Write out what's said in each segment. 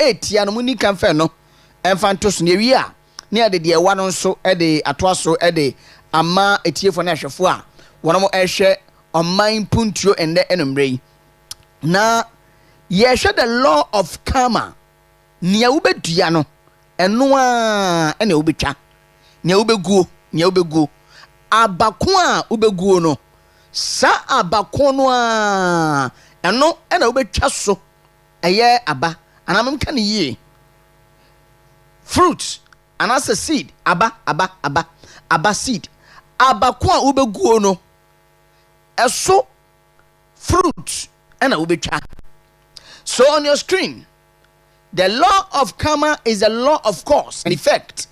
etia no muni kan fe no emfanto so ne wi a ne ade de ewa no nso de atoa so de ama etiefo na hwefo a wono ehwe Oman Mpuntuo ende enomre na ye hwe the law of karma nia wobedua no eno a ene wobetwa nia wobegu abako a wobegu no sa abako no a eno ena wobetwa so eye aba anam kan yie fruit anasa seed aba seed abako a wobegu no eso fruit ena wobetwa. So on your screen, the law of karma is a law of cause and effect,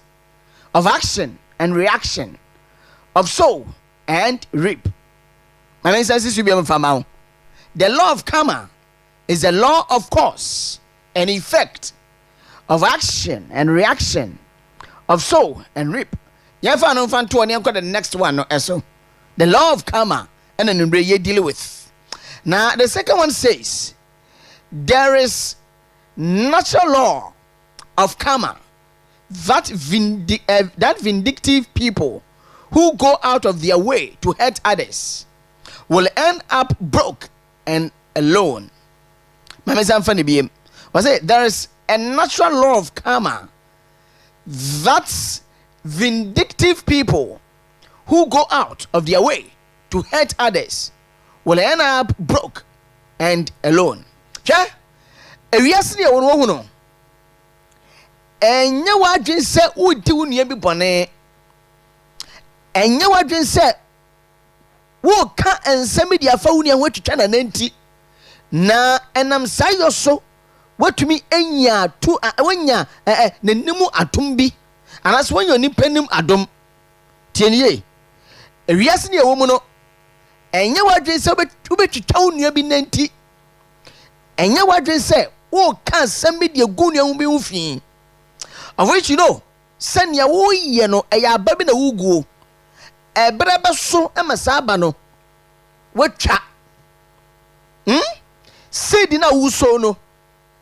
of action and reaction, of sow and reap. The law of karma is a law of cause and effect, of action and reaction, of sow and reap. The next one, the law of karma, and then you deal with. Now the second one says, there is natural law of karma that vindictive people who go out of their way to hurt others will end up broke and alone. There is a natural law of karma that vindictive people who go out of their way to hurt others will end up broke and alone. Cha ewiase ne wono no enye wadwen se udi wunua bi bone enye wadwen se wo ka ensem di afa wunua ho twitwa na nanti na enam sayo so watumi enya tu wanya nanimu atom bi anaso wanya nipanim adom tieniye ewiase ne wo mu no enye wadwen se ubetwitwa wunua bi nanti enye wadwen se wo kan sambi de gunu hu bi ufin of which you know sanya wo ye no eya babi na wuguo ebere beso emasaba no watwa seed na wuso no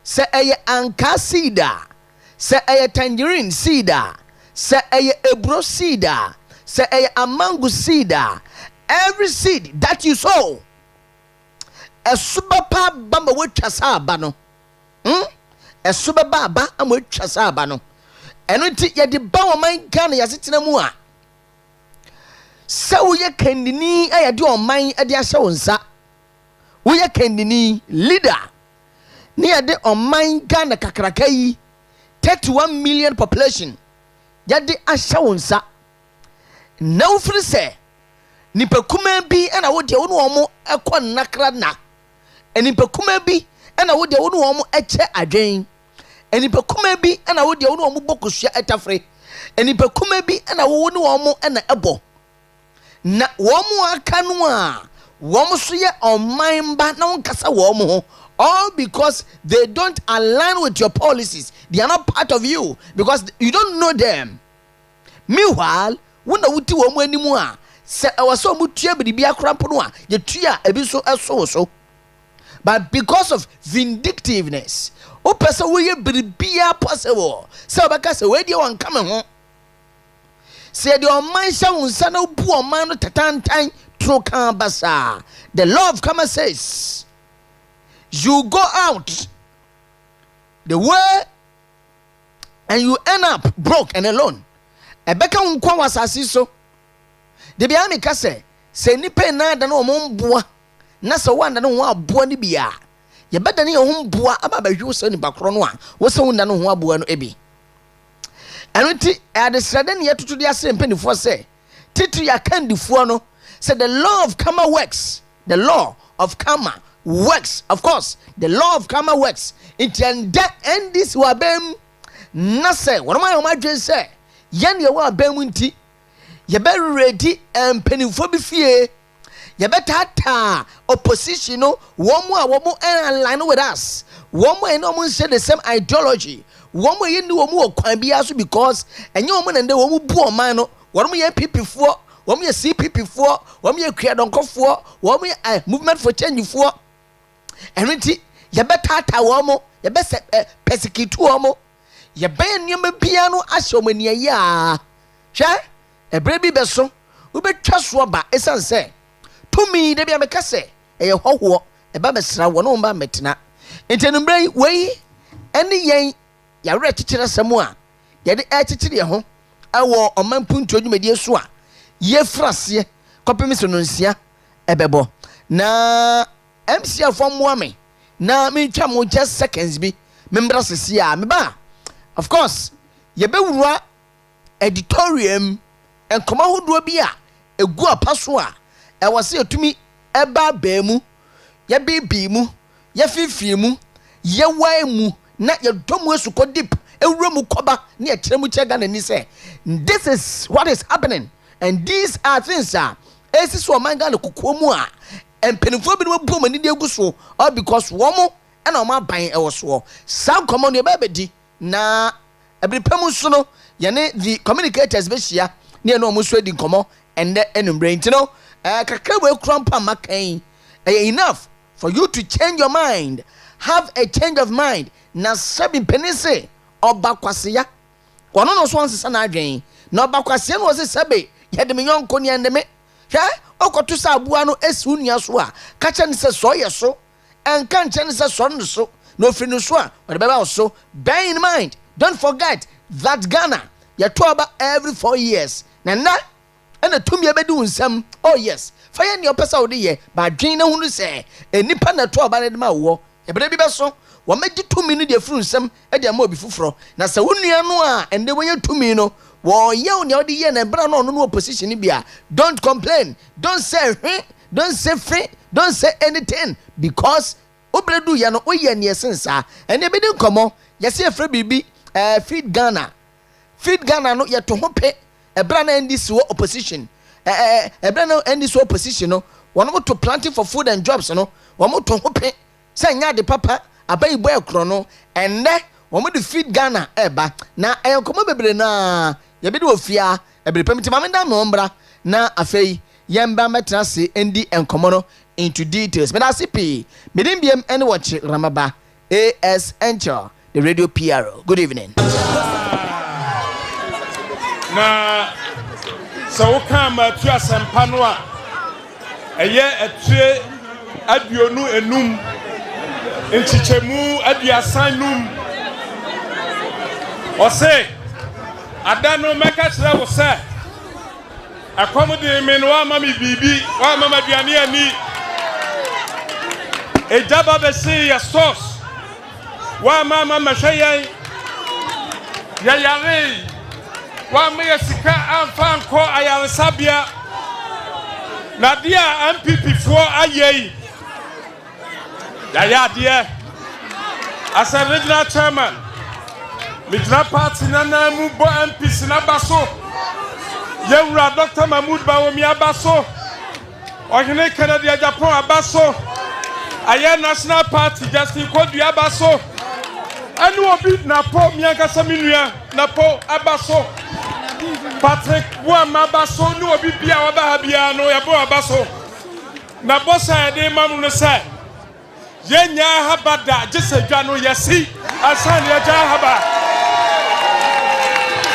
se eye anka seed se eye tangerine seed se eye ebro seed se eye amango seed every seed that you sow esubapa bamba wetwa saba no esubaba ba amwetwa saba no eno ti ye de ba oman Ghana yasetena mu a se wo ye kandini ayade oman ade ahye wonsa wo ye kandini leader ni ade oman Ghana kakraka yi 31 million population yade ahye wonsa na wo firi se nipa kuma bi na wo de wo no omo ekọ nakra na enipa kuma bi na wo de wo no omo eche adwen enipa kuma bi na wo de wo no omo bokosua etafre enipa kuma bi na wo no omo na ebo na wo mo aka no a wo mo so ye oman ba na won kasa wo mo ho all because they don't align with your policies. They are not part of you because you don't know them. Meanwhile when wuti wo mo animu a se ewaso mu tua bidibia krampo no a ye tua ebi so eso but because of vindictiveness o pese wo ye bidibia possible se obaka se we die wan kame ho se de oman sha wonsa na bu oman no tatantan tro kan basa. The law of karma says you go out the way and you end up broke and alone. Ebeka unkwa wasasi so de bia me ka se nipa na da na omboa na se wanda no ho aboa ni bia ye beda ne ho mboa aba ba hwe so ni bakro no a wo se wanda no ho aboa no ebi enoti adesrade ne yetoto de ase mpanifo se titu ya kandifo no say the law of karma works. The law of karma works. Of course the law of karma works. It and this wabem na se wonoma yo madwen se yan ye wa bam nti ye be ready mpanifo bi fie ye betata opposition no womo a womo align with us womo e no mo share the same ideology womo ye ni womo okwan bia so because enye womo nde womo bu oman no womo ye PP fo womo ye CPP fo womo ye kwadonko fo womo ye movement for change fo enti yɛbɛtata wɔ mo yɛbɛsɛ persecute wɔ mo yɛbɛyɛ nneɛma bia no ahyɛ ɔmo ani ayi a hwɛ ɛberɛ bi bɛso wobɛtwa soɔ ba ɛsiane sɛ tumi da bia meka sɛ ɛyɛ hɔhoɔ ɛba bɛsra wɔ ne wɔmba mmɛtena nti nommerɛ yi wei ɛne yɛn yɛawerɛ kyekyere asɛm a yɛde ɛkyekyere yɛn ho ɛwɔ Oman Mpuntuo dwumadie so a yɛfiri aseɛ kɔpem sɛ no nsia ɛbɛbɔ na MCF mmoa me na mentwa mo just seconds bi membra sesi a meba of course yɛbɛwura editorium nkɔmɔ ahodoɔ bi a egu apa so a ɛwɔ sɛ yɛtumi ɛba baa mu yɛbibi mu yɛfifie mu yɛwae mu na yɛdɔ mu asukɔ deep ewura mu kɔba ne yɛkyerɛ mu kyerɛ Ghana ni sɛ this is what is happening and these are things a esi so ɔman Ghana kokoɔ mu a mpanimfoɔ bi no abu ɔmo ani de egu so all because wɔn mo ɛna ɔmo aban ɛwɔ soɔ saa nkɔmɔ no yɛbɛbɛdi na ɛbɛrepɛ mu so no yɛne the communicators bɛhyia ne yɛne ɔmo so adi nkɔmɔ ɛnɛ ɛnummerɛ nti no kakra wo ekura mpa ma kan enough for you to change your mind have a change of mind na sɛbi mpanin se ɔba kwaseya wɔn no so ansesa na adwen na ɔba kwaseya no wɔse sɛbe yɛde me yɔnko ne ɛnde me hwɛ ɔkɔto sɛ aboa no esi wo nua so a kakyɛ ne sɛ sɔ yɛ so ɛnka nkyɛn ne sɛ sɔ no so na ofiri no so a wɔde bɛba wo so bear in mind don't forget that Ghana yɛto aba every 4 years na nna ɛna tumi ɛbɛdi wo nsɛm oh yes fa yɛ nea ɔpɛ sɛ wode yɛ baadwen na hunu sɛ nipa na to aba no de ma wɔ ɛberɛ bi bɛso wɔmɛgye tumi no deɛ firi nsɛm ɛde ama obi foforɔ na sɛ wo nua no a ɛnde wɔnyɛ tumi no wɔyɛ wo nea wode yɛ na ɛberɛ no ɔno no wɔ position bi a don't complain don't say hwe don't say free don't say anything because wobere du yɛ no woyɛ neɛ sen saa ɛne ɛbɛdi nkɔmmɔ yɛsɛ yɛfrɛ biribi feed Ghana no yɛto ho pe ɛberɛ no NDC wɔ opposition ɛberɛ no NDC wɔ opposition no wɔn mo to planting for food and jobs no wɔn mo to ho pe sɛ nya de papa abayi bɔ ɛkorɔ no ɛnɛ wɔn mo de feed Ghana ɛba na ɛyɛ nkɔmmɔ bebree na yɛbɛdi wɔ fia ɛbɛrɛ pɛm ti maame da mo mbra na afei yɛn ba mɛtena se ndi nkɔmmɔ no into details meda se pii medim biem ɛne Okyeremaba AS Enchill the radio PRO good evening na so woka tu asempa no a ɛyɛ atue aduonu enum nchichemu aduasan num ɔse ada no mɛka kyerɛ wo sɛ akomode me no ama me bibi wa ama maduane ani ejaba bɛse yɛ source wa ama mahwɛ yɛn yɛyare wa me sika amfa nkɔ ayaresabea na de a MPP foɔ ayɛ yaya deɛ as a regional chairman midna party na mu bo MPs na baso yewura Dr. Mahmoud Bawomi abaso ohene Kennedy Japan abaso aye national party Justin Kodu abaso anu obi na po miankasa minua na po abaso Patrick Buama abaso nu obi bia waba ha bia no yabo abaso na bossa de mamu no say yenya habada jese dwa no yesi asan ya ja haba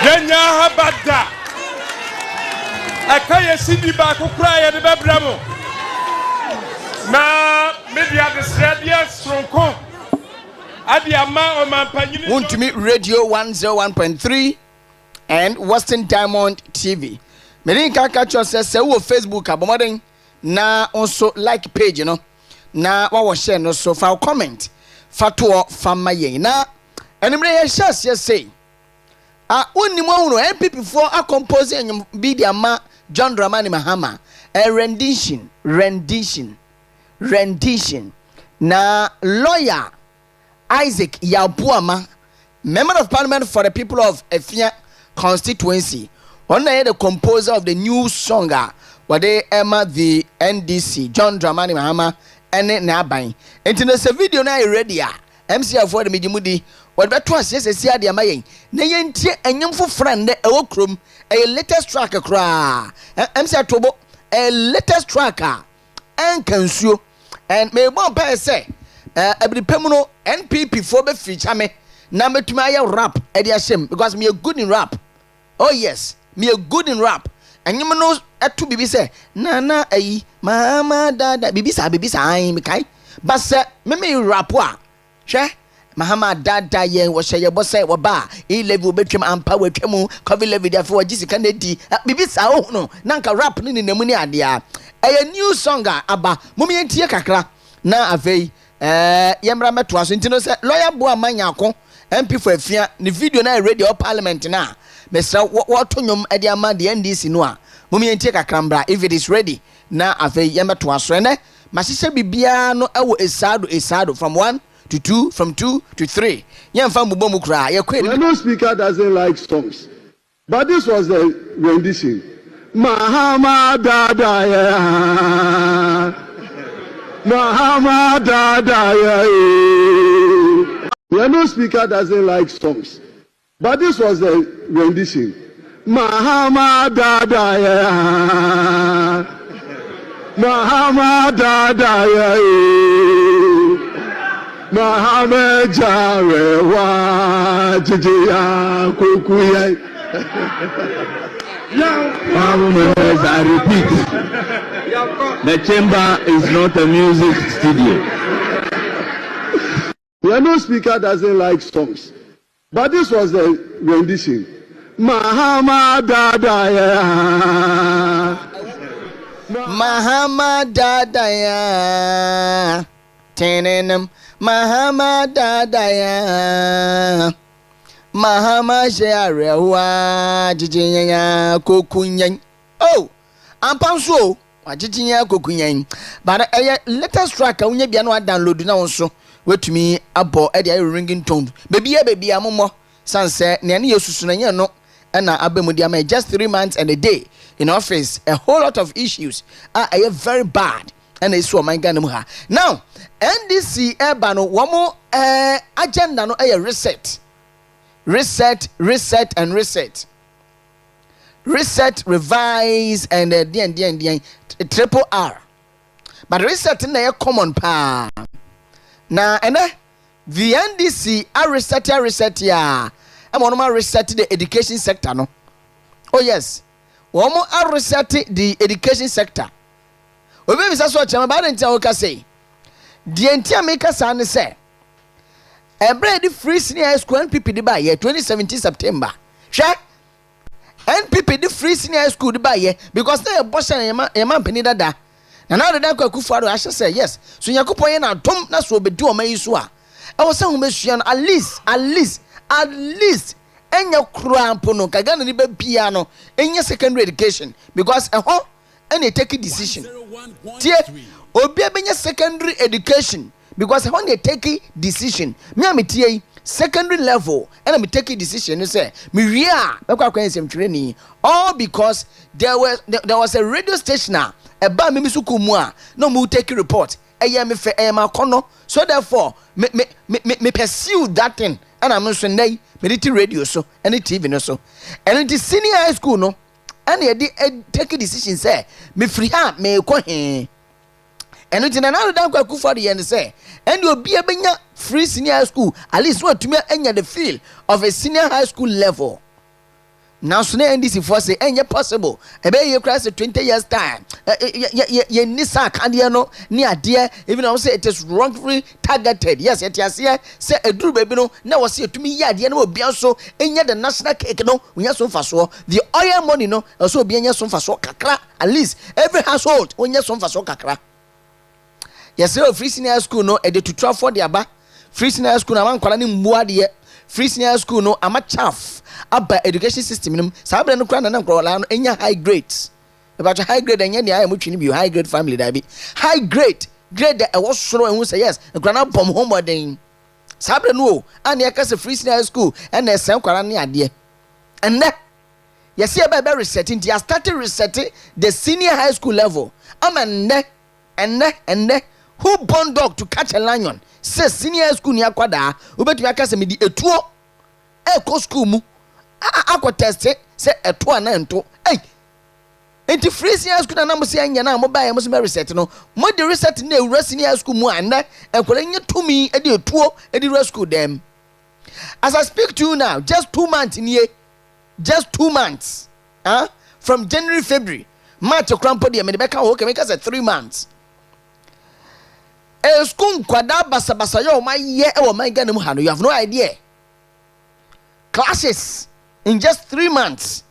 yenya habada aka yesi bi ba kokura ye de bebra mo na media de sradia stronko adi ama o man panyini Wontumi radio 101.3 and Western Diamond TV merin kaka cho se wo Facebook abomoden na also like page no na wa share no so fa comment fa to fama yen na enimre ye share say onnim ahunu MPP for a compose enyum bi dia ma John Dramani Mahama a rendition na lawyer Isaac Yabuama member of parliament for the people of Efia constituency on the composer of the new song what they Emma the NDC John Dramani Mahama ene na aban enti na se video na ready a MCF for the midimudi what beto asese sia de amayen na yentie enyemfo friend e wo krom a latest track kra MCF tobo a latest track en kansuo and me bon pa say Every pemuno NPP for be feature me. Na metumi aye rap e dey ashem because me a good in rap. Oh yes, me a good in rap. And you know etu bibi say na ayi mama dada bibi sa ai me kai. But say me rap wa. Hwe Mahama dada ye wo hye ye bo say wo ba e level betwem ampa watwam cover level dia for jisika na di bibi sa wo no na nka rap ni namu ni ade a new song aba mum ye tie kakra na afei yemra meto aso ntino say lawyer bo amanya ko MP for afia ni video na radio parliament na mesra wo to nyom ade ama de NDC no a mum ye tie kakra mbra if it is ready na afei yemeto aso ne mahihye bibia no ewo esado from 1 to 2, from 2 to 3. No speaker doesn't like songs, but this was the rendition. Mahama dada ya, Mahama dada ya. No speaker doesn't like songs, but this was the rendition. Mahama dada ya, Mahama dada ya. Mahame jare wa jijiya kukuya. I repeat, the chamber is not a music studio. No speaker doesn't like songs, but this was the rendition. Mahama dada ya, Mahama dada ya, tenenem. Mahama dadaya Mahama sharewa jijinya kokunyan. Oh ampanso wajijinya kokunyan but latest track unya bia no download na wonso wetumi abo e dey ringing tone baby amomo sanse ne ne yesusu na nya no na abemu dia ma just 3 months and a day in office, a whole lot of issues are very bad and it's so my Ghana ha. Now NDC ebano wamo agenda no reset, revise and the triple R. But reset in there common pa. Na the NDC are reset ya. I'm on reset the education sector no. Oh yes. One more are reset the education sector. Obi bisa so chama ba ntia o ka say. The ntia make us say. Ebre free senior school NPP di ba ye 2017 September. Hwe NPP di free senior school di ba ye because they abortion yema mpani dada. Na now the Akufo I should say yes. So Yakupon ye na dom na so obedi o mayi so a. I was saying we at least enya krampo no kagana ni be bia no enya secondary education because any take a decision. Tie obi abenya secondary education because when they take a decision me am tie secondary level and me take a decision you say me ria be kwa kwensem training all because there was a radio station a ba me suku mu a no mu take a report me fe ma kono so therefore me pursue that thing and I'm so nay me radio so and TV no so and it is senior high school no and they take a decision say me free ha me ko he and it na now dan kwaku for the end say and you be abenya free senior high school at least what to me enya the feel of a senior high school level. Now so NDC for say enya possible e be ye class 20 years time ye nisa kandia no ni ade even I say it is wrongfully targeted. Yes it is here say eduru baby no na was say tumi ye ade na obi so enya the national cake no unya so faso the oil money no so obi enya so faso kakra at least every household unya so faso kakra. Yes free senior school no e dey to try for the aba free senior school na man kwala ni mbuade ye free senior school no ama chaff about education system no sabre no kra na nkrola no enya high grades about high grade enya dia ya mutwini bi high grade family da bi high grade e was soro en say yes nkra na bom homework sabre no and ya kase free senior school and na sen kwara ne ade and yes here be resetting they are starting resetting the senior high school level and who born dog to catch a lion say senior school ni akwada obetumi akase me di etuo e ko school mu akwa test say etuo na ento enti free senior school na mo se anya na mo ba ya mo se reset no mo de reset na ewura senior school mu anda enkwara nya tumi e de etuo e de school dem. As I speak to you now, just 2 months in here, just 2 months, from January, February, March, Okrampo, the American work, make us 3 months. A school kwada basa yo my year or my gun, you have no idea. Classes in just 3 months.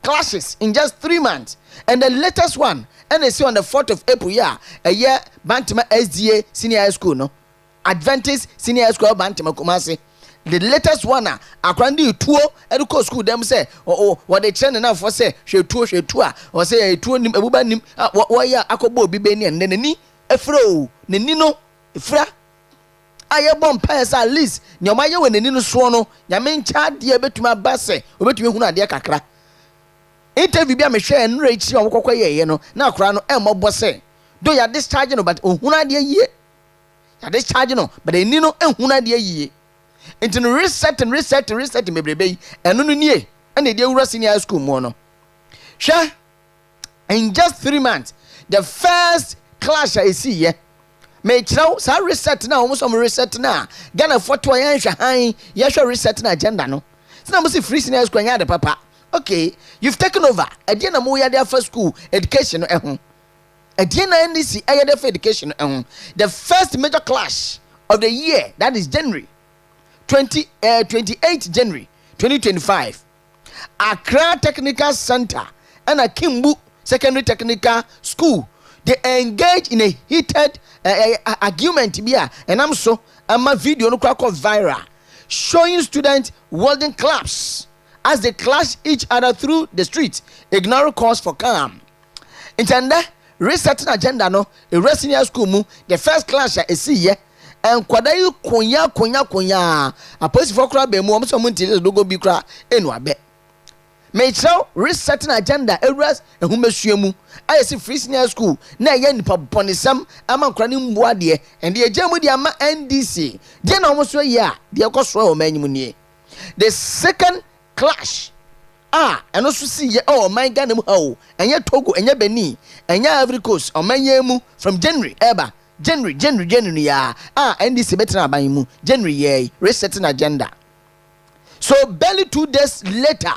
Classes in just 3 months. And the latest one, and they see on the 4th of April, a year, Bantima SDA Senior High School, no? Adventist Senior High School, Bantima Kumasi. The latest one, Akrandi tuo educo school them say, what they train enough for say, she tour, or say a tour nim abuba nim, why akobo bibeni and then ni efro, nenino, efra. I bomb pass at least, Nyamaya when the nino swono, Yamin chad dear betuma basse, or between Huna dear Kakra. Interview be a machine and rich on Kokoye, you know, now crown Elmo bosse. Do ya discharging but Huna dear ye? Ya discharging, but they nino and Huna dear ye. Into reset me baby and no nie and the dear senior school mono. Sure, in just 3 months, the first class I see ye. May now so reset now almost some reset now. Gana for to high yasha reset na agenda no. So now must free senior school the papa. Okay, you've taken over. Again mo ya there for school education Again NDC there for education The first major clash of the year, that is January 28 January 2025. Accra Technical Center and a Kimbu Secondary Technical School, they engage in a heated argument here, and I'm so my video no quite viral, showing students holding claps as they clash each other through the streets, ignoring calls for calm. Intenda resetting agenda no a senior school mu the first clash I see here. And kwadayi konya aposi fokra be mu omo nti dogo bi kra enu abe me chao resetting agenda eras ehumesua mu ayesi free senior school na ye nipa ponisam ama nkra ni mboa de and the agemu de ama NDC de na omo so ye a de ekoso o manyim nie. The second clash eno so si ye my Ghana mu ha enye Togo enye Benin enye Ivory Coast o manyemu from January January NDC better by mu January resetting agenda. So barely 2 days later,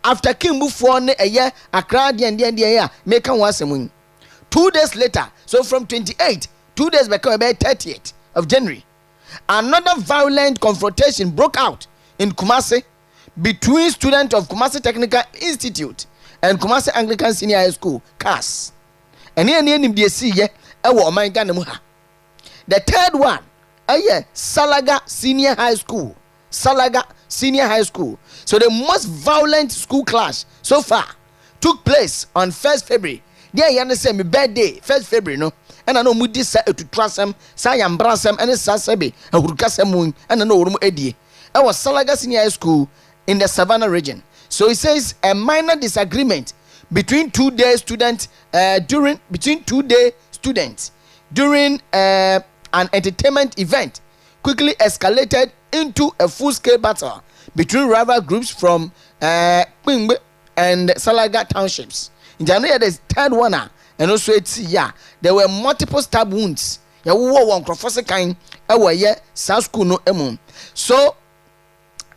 after Kimbu for a year, Accra and make one wasem. 2 days later, so from 28, 2 days become about 30th of January, another violent confrontation broke out in Kumasi between students of Kumasi Technical Institute and Kumasi Anglican Senior High School (CAS). And here they see Oman Mpuntuo. The third one, Salaga Senior High School. Salaga Senior High School. So the most violent school clash so far took place on 1st February. There you say my birthday, 1st February, no. And I know Mudi said to trust them, Sayam Brasam, and Sasabi, and Hurkasamun, and I know Urum Eddie. I was Salaga Senior High School in the Savannah region. So it says a minor disagreement between 2 day students during an entertainment event quickly escalated into a full-scale battle between rival groups from Quingbe and Salaga townships. In January, the third one, and also there were multiple stab wounds. So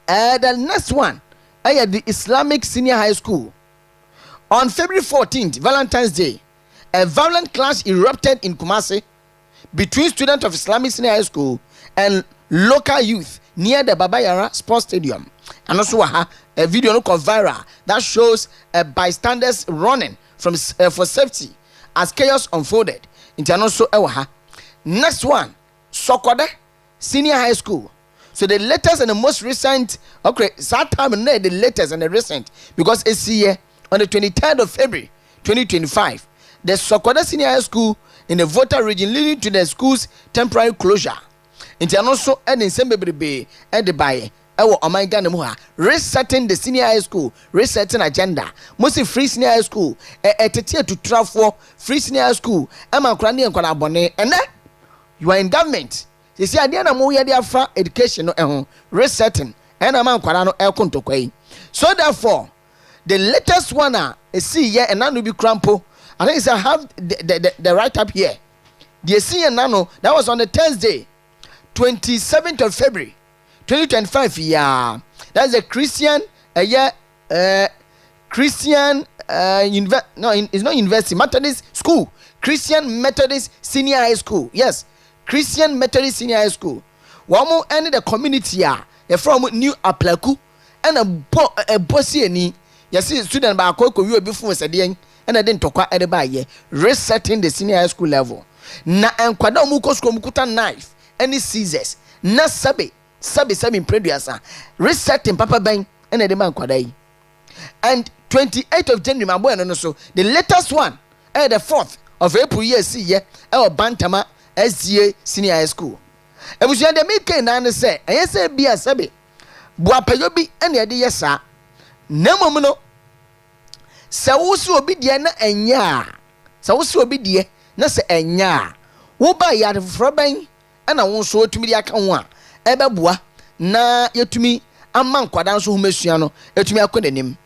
the next one, the Islamic Senior High School. On February 14th, Valentine's Day, a violent clash erupted in Kumasi between students of Islamic Senior High School and local youth near the Baba Yara Sports Stadium. And also a video no viral that shows bystanders running from for safety as chaos unfolded. Next one, Sokoda Senior High School. So the latest and the most recent, the latest and the recent, because it's here on the 23rd of February 2025. The Sokoda Senior High School in the Volta region leading to the school's temporary closure. Also and in Sembebe and the Baye. Oman Mpuntuo resetting the senior high school, resetting agenda. Mostly free senior high school, to travel for free senior high school. And then you are in government. You see, I didn't know you are education resetting. And I'm so therefore, the latest one see here and now be crampo. I think I have the write up here. The see nano that was on the Thursday, 27th of February, 2025. Yeah, that's a Christian Christian no, it's not university, Methodist school, Christian Methodist Senior High School. Yes, Christian Methodist Senior High School. One more end the community from New Aplaku and a bossy any. Yes, student by Koko you before said and I didn't talk at the by resetting the senior high school level. Na and Kwadamuko Skomukuta knife, any scissors, na sabi preduasa, resetting Papa Bang and a demand Kwadai. And 28th of January, my boy, and so the latest one, the 4th of April, yes, Bantama SGA Senior High School. And we should make a say, and yes, be a sabi, Buapayobi, and the idea, sir. Nemono, Sawusu obidia enya, Sawusu obidia na se enya. Wo ba ya froban, and I won't so to me the account. Ebeboa, na yetumi amman kwadan so humesuano, etumi akodenim.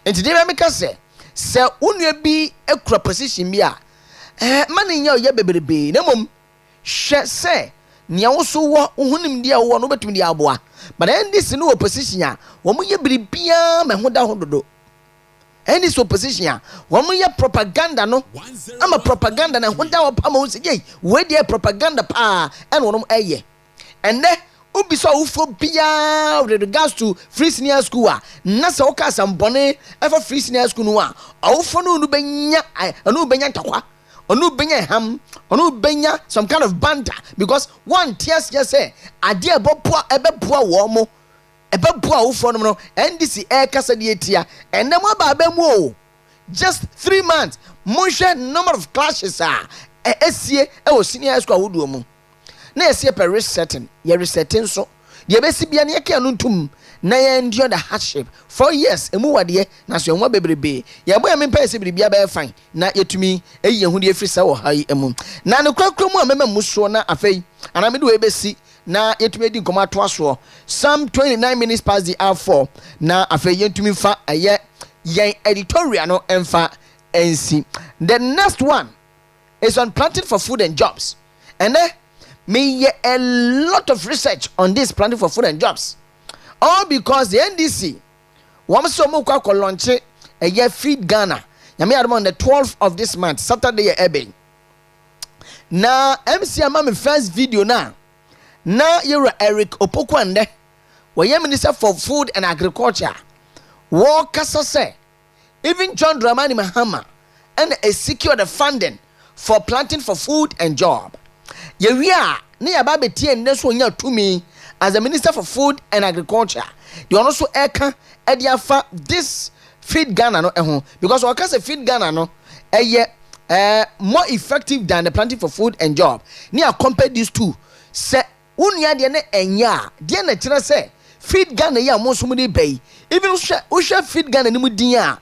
And today I make us say unye bi ekura position bi mani nya ye beberebe na mom hwe say nia wo so wo hunim dia wo no betumi dia aboa but then this no opposition wo mo ye biribia me hoda hododo and this opposition wo mo ye propaganda no ama propaganda na hoda wo pa mo say ye we dia propaganda pa and wo no eye and then Ubisa ufo bia with regards to free senior school na se oka sambone ever free senior school no awofo no benya anu benya takwa onu benya ham onu benya some kind of banter because one tears just say ade ebeboa wo mo ebeboa awofo no NDC kasa de etia enne mo ba mu o just 3 months monhwe number of clashes esie e senior school awoduo mu na yesi per resetting ye resetting so ye besi bia na yake anu ntum na ye endure the hardship 4 years emu wade na so enwa bebrebe ye boy me pese bibia ba fine na yetumi eyi ehu de frisa wo hayi emu na ne kwakwa mu amema muso na afei ana me de we besi na yetumi edi nkoma to aso some 29 minutes past the hour 4 na afei yetumi fa ye yen editorial no emfa ensi. The next one is on planting for food and jobs, and me a lot of research on this planting for food and jobs. All because the NDC wants to launch a year feed Ghana. Yami on the 12th of this month, Saturday ebe. Na MC Amami first video na you're Eric Opokwande, where Minister for Food and Agriculture. War Kasa say, even John Dramani Mahama and secure the funding for planting for food and job. Yewia ni ababe tie nneso nya tumi as a minister for food and agriculture. They also eka ediafa this feed Ghana no ehun because we can say feed Ghana no more effective than the planting for food and job. Ni compare these two. Se unia de na enya de na kire say feed Ghana ya mo so mu de bay. Even usha feed Ghana ni mu din a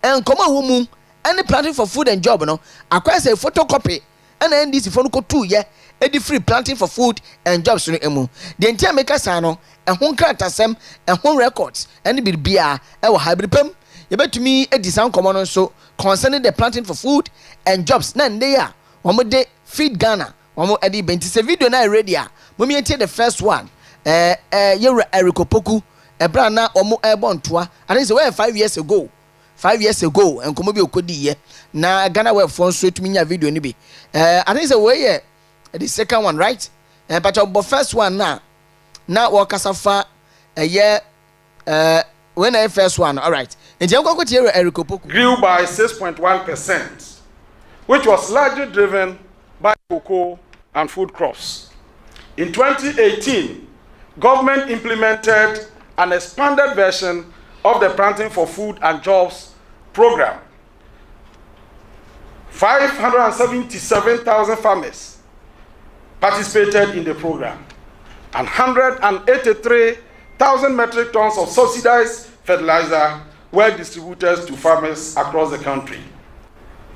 enkoma wo mu any planting for food and job no akwa say photocopy and NDC for no ko 2 ye edi free planting for food and jobs no emu the entire maker san no ehun kratasem ehun records and bibia e wo hybrid pam ye betumi edi san komo no so concerning the planting for food and jobs na nde ya omo de feed Ghana omo edi benti se video na ready a momi entie the first one ye Eric Opoku ebra na omo ebontoa I think say 5 years ago 5 years ago and komo bi okodi ye na Ghana we phone so to minya video ni bi I think say we the second one, right? But the first one now wakasafa when the first one, all right. And grew by 6.1%, which was largely driven by cocoa and food crops. In 2018, government implemented an expanded version of the Planting for Food and Jobs program. 577,000 farmers participated in the program, and 183,000 metric tons of subsidized fertilizer were distributed to farmers across the country.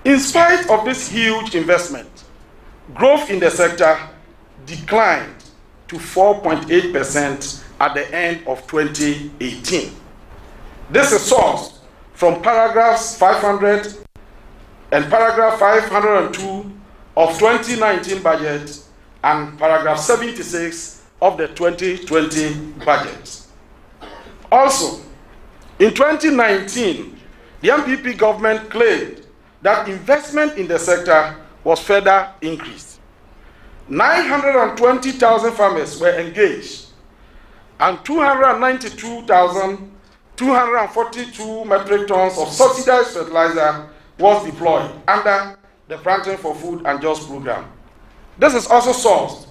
In spite of this huge investment, growth in the sector declined to 4.8% at the end of 2018. This is sourced from paragraphs 500 and paragraph 502 of 2019 budget and paragraph 76 of the 2020 budget. Also, in 2019, the MPP government claimed that investment in the sector was further increased. 920,000 farmers were engaged, and 292,242 metric tons of subsidized fertilizer was deployed under the Planting for Food and Jobs program. This is also sourced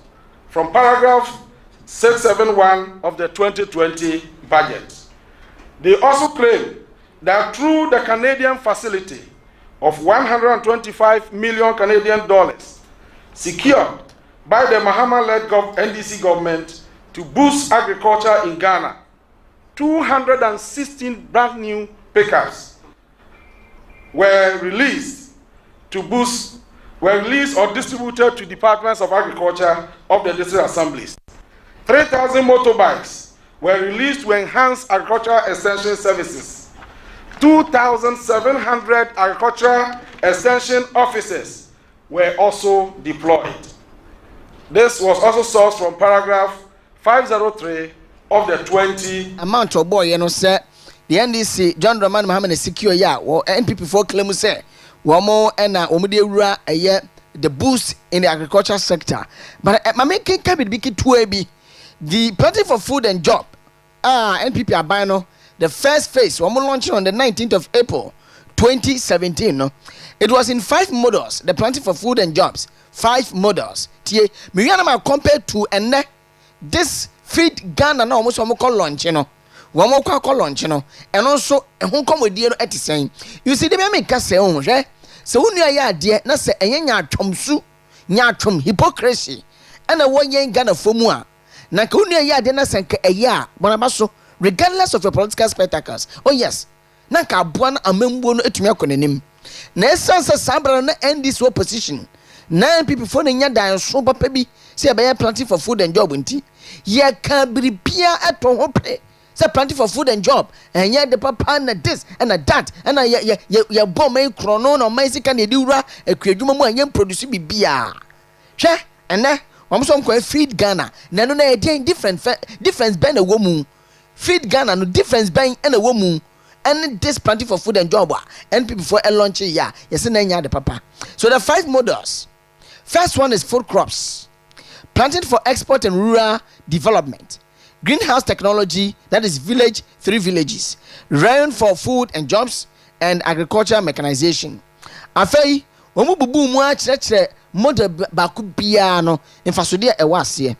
from paragraph 671 of the 2020 budget. They also claim that through the Canadian facility of 125 million Canadian dollars secured by the Mahama-led NDC government to boost agriculture in Ghana, 216 brand new pickups were released or distributed to departments of agriculture of the district assemblies. 3,000 motorbikes were released to enhance agricultural extension services. 2,700 agricultural extension officers were also deployed. This was also sourced from paragraph 503 of the 20 amount of boy, say the NDC John Roman Mohammed secure NPP for claim say one more and the boost in the agriculture sector. But my making can be the Planting for Food and Job. NPP Abano, the first phase, one more launching on the 19th of April 2017. No? It was in 5 models, the Planting for Food and Jobs. 5 models. Compared to this Feed Ghana now almost one call launch, you know. One more call launch, you know. And also a home come with dear at the same. You see, the make us say, so when you are dear, not say a young chomsu, nyachum hypocrisy, and a 1 year Ghana for more. Na kunia ya dena senke eya bonabaso regardless of your political spectacles. Oh yes, na ka buana amembo no etumi akonenim. Na esanse sabra na end this opposition. 9 people for nya dan so papa bi say be Planting for Food and Job nti. Ye ka biribia eto ho pe. Say Planting for Food and Job. Enya de papa na this and that and ye bomb e krono no man sika na ediwura akwadwuma mu anya produce bibia. Hwe ene Wamson ko Feed Ghana na no na difference ben a woman Feed Ghana no difference ben and a woman and this Planting for Food and Job and people for a launch ya yes na the papa. So the 5 models. First one is food crops, planting for export and rural development, greenhouse technology, that is 3 villages, rain for food and jobs, and agriculture mechanization. Afei omu bubu mu a chere model baku bia no infasude e wase.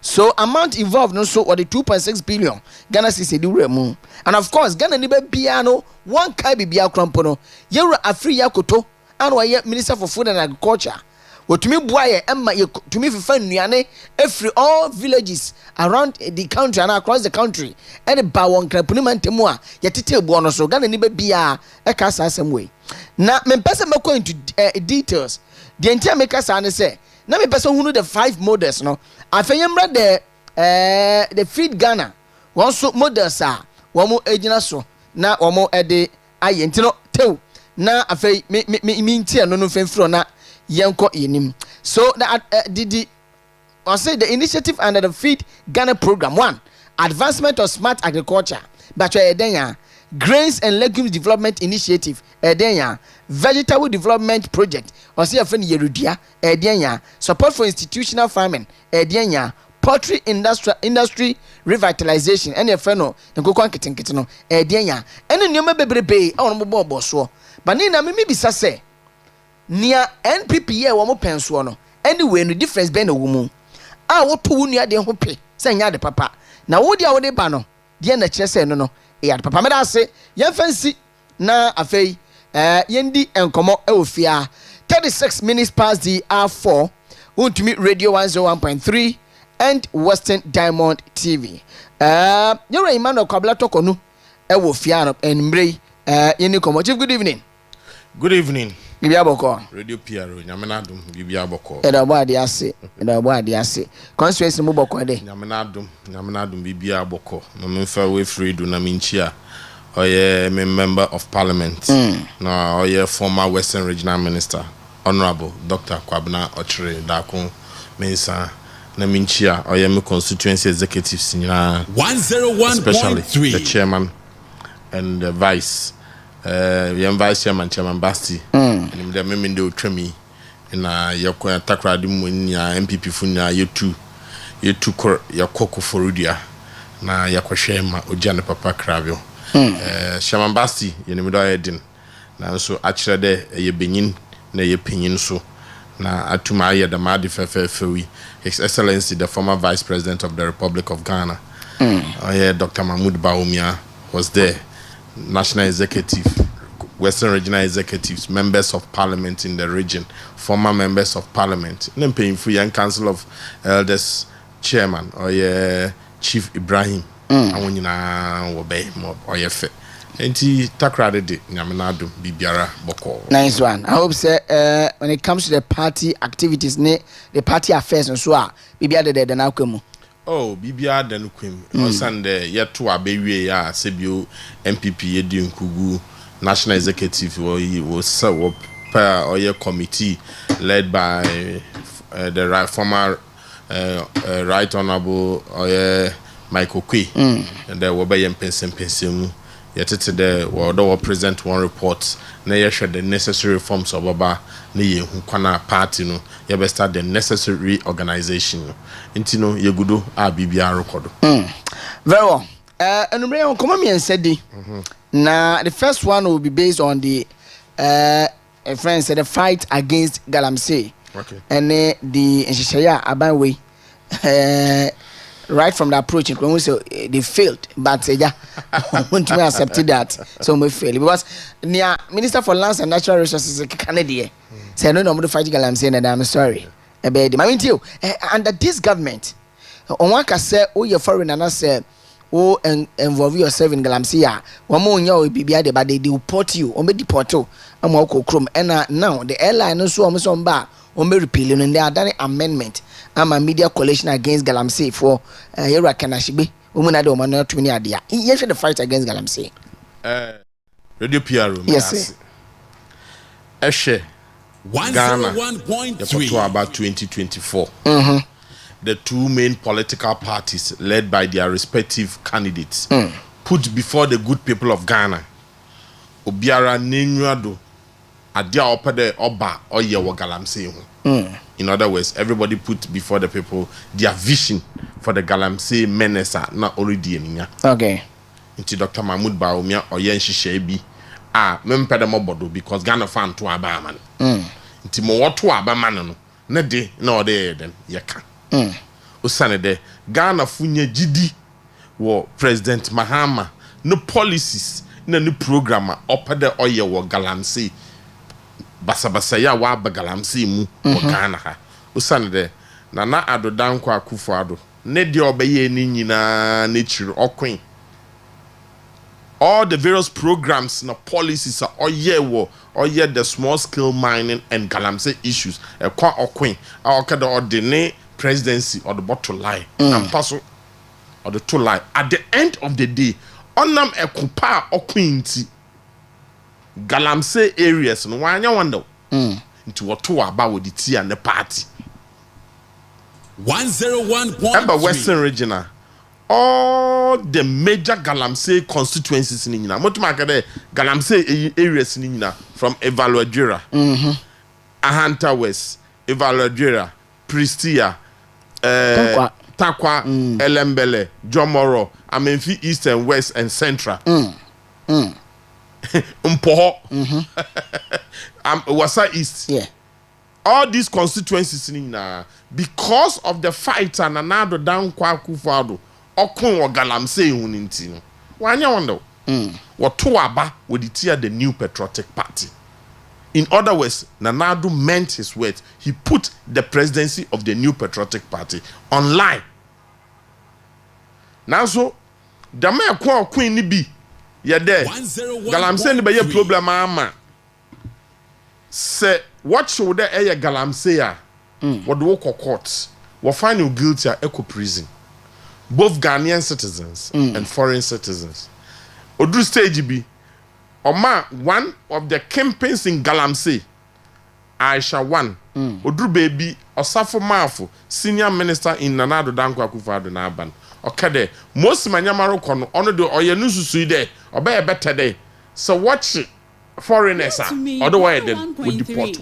So amount involved no so or the 2.6 billion Ghana cedi remu. And of course Ghana ni be bia no one kai bibia krampo no yewra afri yakoto and wa Minister for Food and Agriculture. Wotumi buaye emma ye tumi fifa nnuane every all villages around the country and across the country and ba won krapunimantemu a yetete buo no so Ghana ni be bia e ka sa asem we. Na me pese me go into details. The entire make us say na me pese hunu the 5 models no afeyemra the Feed Ghana one so models a wo mo ejina so na wo mo ede aye ntino tew na afei me ntia no femfro na yenko yenim. So the initiative under the Feed Ghana program: 1, advancement of smart agriculture, but grains and legumes development initiative, vegetable development project, support for institutional farming, poultry industry revitalization, and no but nina me bisa say nia NPP ye wo mo penso no anyway no difference be na wo mu a wo to wo nua de ho pe say nya de papa na wo dia wo de ba no de na kire say no ya de papa me da se ye fancy na afei yendi enkomo e ofia 36 minutes past the hour 4 Untumi Radio 101.3 and Western Diamond TV. You're Emmanuel Kwabla Tokonu e wo fia no enmre yeni komo. Chief, good evening. Good evening. Bibia boko. Radio PRO nyamenadum bibia boko. Edabo ade ase. Constituency mu boko de. Nyamenadum bibia boko. No memfa we free do na minchia. a member of parliament. No, a former Western Regional Minister, Honorable Dr. Kwabena Ochre Dakun Mensa. Naminchia or Yemi constituency executives, 101.3, the chairman and the vice, vice chairman, Chairman Basti, and the Memindo Tremi, and Yoko Takoradi Munya, MPP Funya, you two Yakoko Forudia, na Yakoshema, Ojana Papa Cravio, Chairman Basti, Yenimido Edin, now so actually a benin, na ye pinin so. Na atumaya the madi fewi His Excellency the former Vice President of the Republic of Ghana, Dr. Mahmoud Bawumia was there. National Executive, Western Regional Executives, members of Parliament in the region, former members of Parliament, Young Council of Elders Chairman, Chief Ibrahim, Enti Takoradi de Nyaminado Bibiara Boko. Nice one. I hope say when it comes to the party activities, the party affairs and so on, Bibiara de na kwemu. Oh, Bibiara de kwemu. On Sunday, yet to abewe ya Sebio MPP yedi nkugu National Executive was or your committee led by the former Right Honorable Michael Kwe, and there were by Pensemu. Yet today, we present one report. Na yesha the necessary reforms of Baba. Ne Hukwana party no. You start the necessary organization. Intino yegudo a BBR record. Very well. And we come and said now the first one will be based on the friends said the fight against Galamsey. Okay. And the Enchill Abanwe. Right from the approach, when we say they failed, but yeah, want to accept that. So we fail because near Minister for Lands and Natural Resources, Canada, say no, to fight Galamsey, and I'm sorry. I mean, you under this government, on one can say, oh, you're foreign, and I say, oh, and involve yourself in Galamsey. One more, you be behind, but they deport you, or deport you. I'm walking chrome, and now the airline also almost on bar, or repealing, and they are done amendment. I'm a media coalition against Galamsey for Yera Kanashibi. Women are the Oman Mpuntuo. Yes, the fight against Galamsey. Radio PR. Yes, Eshe. 101.3 about 2024. The two main political parties led by their respective candidates put before the good people of Ghana. Obiara Nenyuado Adia Opede Oba Oye wa Galamsey. In other words, everybody put before the people their vision for the Galamsey menace not already eninya. Okay. Into Dr. Mahmoud Bawumia or Enchill mempede mobodo because Ghana fan to aba man. Into mo to aba man no. Ne de na ode den yeka. Osane de Ghana funye gidi wo President Mahama no policies na no program opede oye wo Galamsey. Basa ya wa Galamsey mu o Ghana ha usane de na adodanko akufo ado ne de obeye ni nyina na chiri okwen all the various programs na policies are oye the small scale mining and Galamsey issues kwa okwen okada ordinate presidency or the bottom line and paso or the two line at the end of the day onam ekupa okwen ti Galamsey areas no wanya wonder into what to about with the tea and the party 101.3 Western Regional all the major Galamsey constituencies in Nina motumaka Galamsey areas in Nina from Evaluadura Ahanta West Evaluadura Pristia Takwa Elembele Jomoro Amenfi East and West and Central Mpoho Wasa East. Yeah. All these constituencies in because of the fight and another down Kwaku Fado Okun or Galamsey Unintino. Wanya wonder what to aba would it hear the new patriotic party. In other words, Nanado meant his words. He put the presidency of the new patriotic party online. Now so the man called Queen Nibi. Yeah, there. Galamsey be a problem, mama. Say, what should the air Galamsey? What do we call courts? We find you guilty at eco prison. Both Ghanaian citizens and foreign citizens. Odru stage bi. Oma one of the campaigns in Galamsey. Aisha one. Odru baby Osafo Mafo, senior minister in Nana Addo Dankwa Akufo-Addo na aban. Okay, most manyamaro kono ono do oye nususu de obey better day. So watch foreigners otherwise then would deport.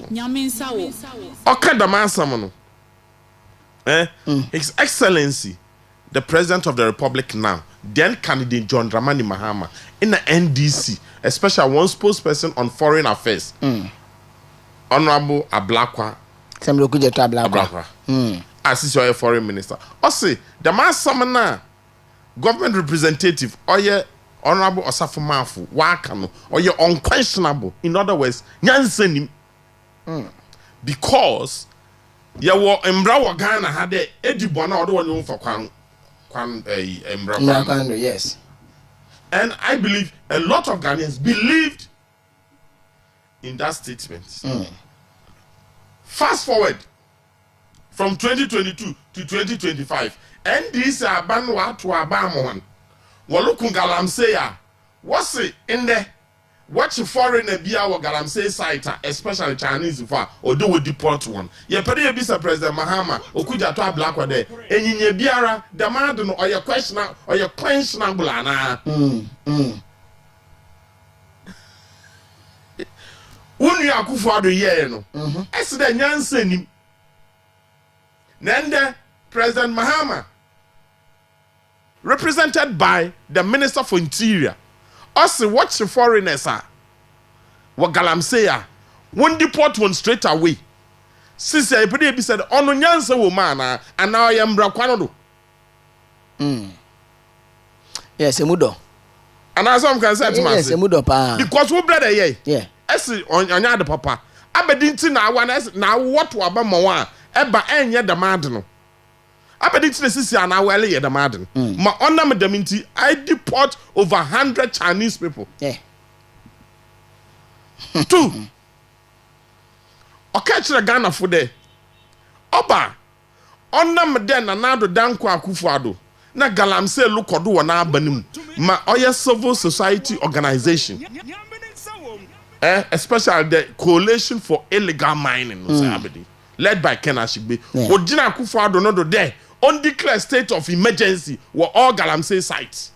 Okay, the man someone. His Excellency, the President of the Republic now, then candidate John Dramani Mahama in the NDC, especially one spokesperson on foreign affairs. Honorable Ablakwa. As your foreign minister. Also, the man summon government representative or your honorable Osafo Mafu, Wakano, or your unquestionable. In other words, Nyansen because you were Embra Ghana had a Edibona or the one for Embra. Yes. And I believe a lot of Ghanaians believed in that statement. Fast forward from 2022 to 2025, and this Abanwa to Abamon. Walukun Galamseya, what's it in there? Watch foreign Bia or Galamsey site, especially Chinese for or do with deport one. Ye pedi bisa President Mahama, Okuja to black one there. And in your biara, the man or your question or your questionable. Unu Akufo-Addo ye no. Esida nyanse nim. Nende President Mahama, represented by the Minister for Interior, also watch the foreigners what Galamsey won't deport one straight away. Since I put it said ono nyanse woman and now I am Brakwano. Yes, Emudo. And as some can say to yes, Emudo pa. Because we brother ye. Yeah. Esi onya de papa. Abedinti na wan na what waba mawa eba enye de mad no. Abedinti na sisi ana wele ye de mad no. Ma onam dem nti I deport over 100 Chinese people. Yeah. 2. Okechire Ghana for there. Oba onam de na Addo Dankwa Akufo-Addo na Galamsey lokodo wo na abanim ma oye civil society organization. Especially the Coalition for Illegal Mining, led by Ken Ashigbe. Ojina Akufo-Addo no do there. Undeclared state of emergency were all Galamsey sites.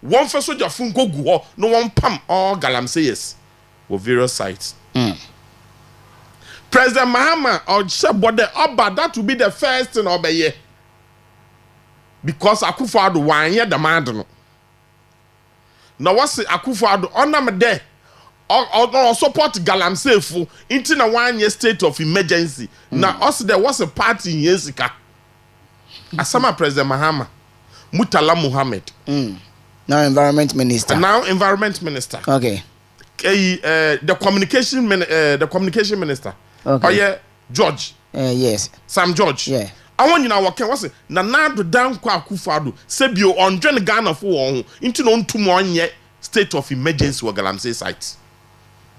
One for soldier funko guo, no one pam all Galamseyers were various sites. President Mahama or Shabode Oba, that will be the first in Obeye. Because Akufo-Addo 1 year demand no. Now what's Akufo-Addo on them there? Or support Galamsey for into a 1 year state of emergency. Now also there was a party in Yesika. Asama President Mahama, Mutala Muhammad. Now environment minister. Okay. The communication minister. Okay. Oh yeah, George. Yes. Sam George. Yeah. I want you now what was it? Nana Addo Dankwa Akufo-Addo sebio on join Ghana for into no 1 year state of emergency or Galamsey sites.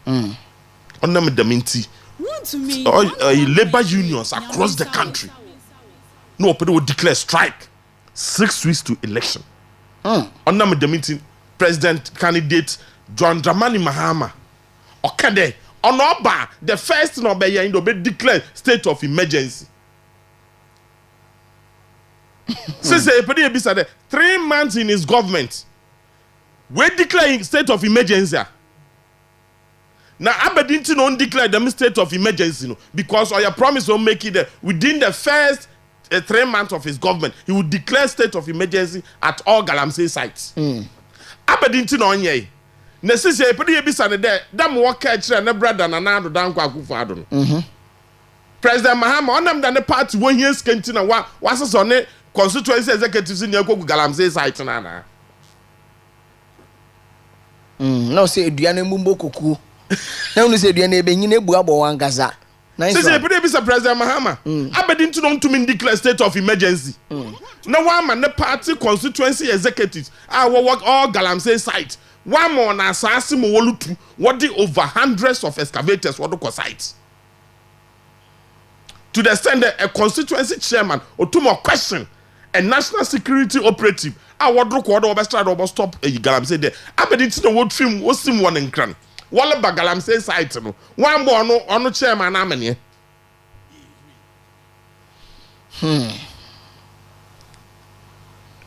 On them Daminti. Labor unions across the country. No people would declare strike 6 weeks to election. On them Daminti, President candidate John Dramani Mahama. Okay, on Oba, the first in Obeya in the declare state of emergency. Since a 3 months in his government, we declare state of emergency. Now, Aberdeen don't declare the state of emergency because your promise will make it within the first 3 months of his government. He will declare state of emergency at all Galamsey sites. Aberdeen on ye. Necessary, put your business there. Damn, what catch and a brother and another down Akufo-Addo. President Mahama on them than the party 1 year skentina was on it. Constituency executives in your Galamsey site na. No say Diane Mumbo Kuku. No say Diane Benin Buabo Wangaza. Nice. President Mahama. Aberdeen to me declare state of emergency. No one man the party constituency executives. I will work all Galamsey site. One more na assassin wolutu. What the over hundreds of excavators what the sites. To the extent that a constituency chairman or 2 more question. A national security operative a wodro ko do obestra do stop galamsey there abedi ti no wod film wosim won nkran wole ba galamsey site no wan bo ono chairman na amene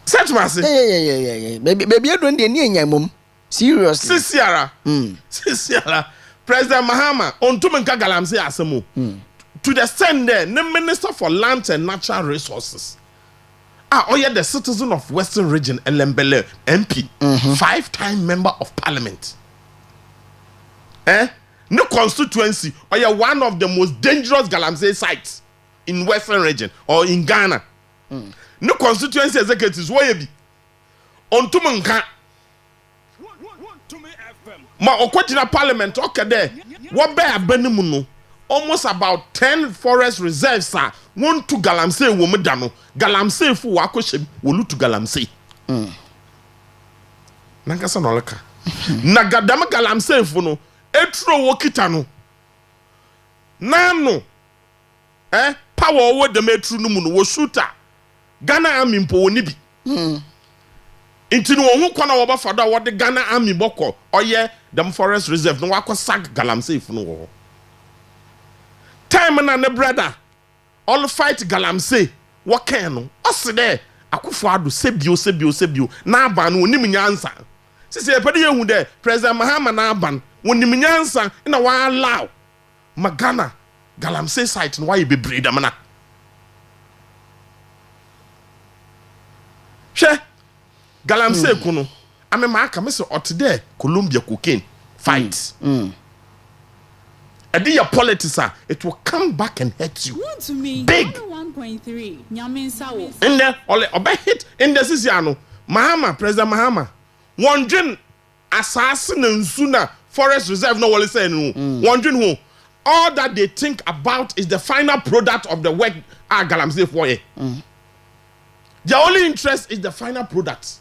Such massive. Yeah. Baby, you don't need any mum. Seriously. Sisiara. Sisiara. President Mahama on to menka galamsey asemo. To the extent there, the Minister for Land and Natural Resources. The citizen of Western Region, Elembele, MP, 5-time member of Parliament. No constituency, one of the most dangerous galamsey sites in Western Region or in Ghana. No constituency executives, why be? On to menka. Ma okwajina Parliament, okay there. What bear benimunu? Almost about 10 forest reserves are one to galamsey womedano. Galamsey fu wakoshe wolu to galamsey. Nankasa noleka. Nagadama galamsey fu no etro wokitano. Nano. Power over the metro no mu wo shooter. Ghana Army mpo woni bi. Inti no hu kwana wo ba fada wo de Ghana Army boko oye dem forest reserve no wakosag galamsey fu no wo. Time na ne brother all fight galamsey what can no oside akufo ado sebio na aban no onim nyansa sisi epede yehu de President Mahama na aban onim nyansa na wa allow magana galamsey site no why be breed am na she galamsey kuno ame ma aka me se otide Colombia cocaine fight your politics, it will come back and hurt you. Big 1.3. In there, all hit in the Sisiano. Mahama, President Mahama. Wondering assassin and sooner forest reserve no one saying wondering who. All that they think about is the final product of the work galamsey for you. Their only interest is the final product.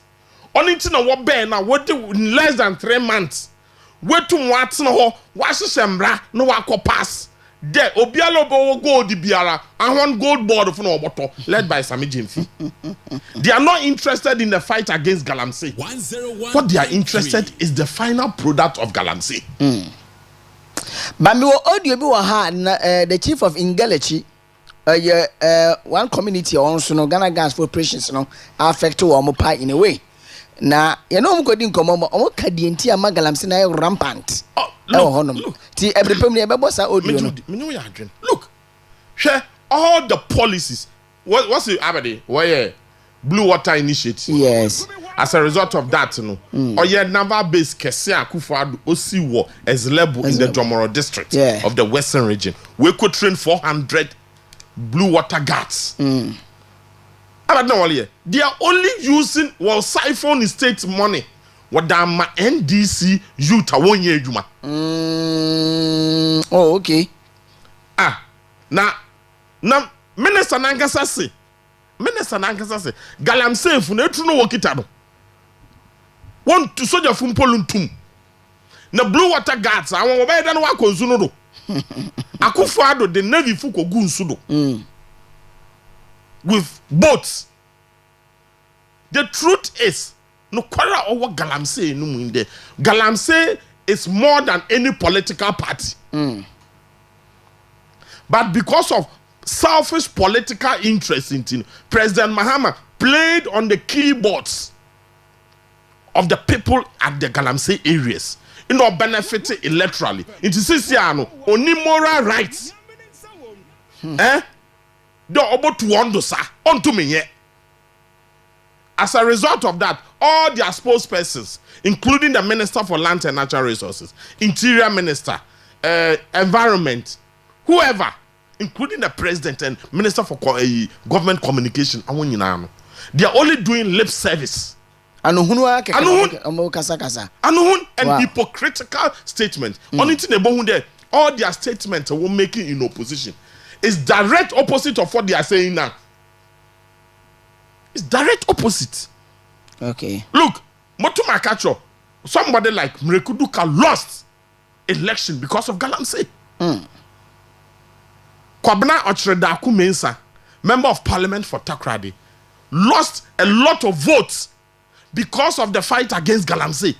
Only thing what bear now what in less than 3 months. Wait to watch no wash sembra no wako pass. There obialo bo gold biara. I want gold board for no bottle led by Sami Jimfi. They are not interested in the fight against galamsey. What they are interested is the final product of galamsey. But me audio bi wa ha the chief of Ingelechi one community also no Ghana Gas for operations no affect to omo pa in a way. Na you know mo godin komo mo kadi enti ama galamsey na rampant. Look. Ti every pem ne bebo sa audio no. Me know ya adwen. Look. Share all the policies. What's the abade? Where Blue Water Initiative. Yes. As a result of that, Oye naval base kese Akufo-Addo Osiwo as level in the Jomoro district of the Western region. We could train 400 Blue Water guards. They are only using siphon state money. What damn NDC youth one year juma. Oh, okay. Now Minister Nankasa say galamsey fu na etru no wokitado. Want to soldier from Poluntum. Na Blue Water guards awon obey dan wa konsu no do. Akufo-Addo the navy fu ko gu nsu do. With boats. The truth is, no quarrel over galamsey no mu there. Galamsey is more than any political party. But because of selfish political interest in President Mahama played on the keyboards of the people at the galamsey areas. You know, benefiting electorally. It is Sisiano, only moral rights. They're about to wonder, sir, onto me yet. As a result of that, all their spokespersons, including the Minister for Land and Natural Resources, Interior Minister, Environment, whoever, including the President and Minister for Government Communication, they are only doing lip and hypocritical statements. Only thing about there, all their statements were making in opposition is direct opposite of what they are saying now. It's direct opposite. Okay. Look, Motuma Kacho, somebody like Mrekuduka lost election because of galamsey. Kwabena Okyeremaba Mensa, member of parliament for Takoradi, lost a lot of votes because of the fight against Galamsey.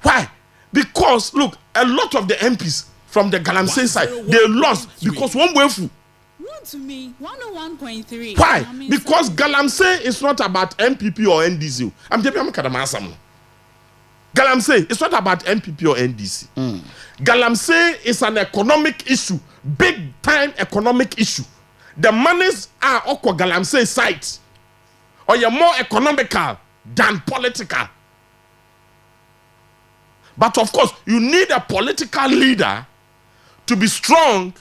Why? Because look, a lot of the MPs from the Galamsey side, they lost because one way through. To me, 101.3. Why? Because Galamsey is not about MPP or NDC. I'm telling you, Galamsey is not about MPP or NDC. Galamsey is an economic issue, big time economic issue. The monies are okwa Galamsey side, or you're more economical than political. But of course, you need a political leader to be strong,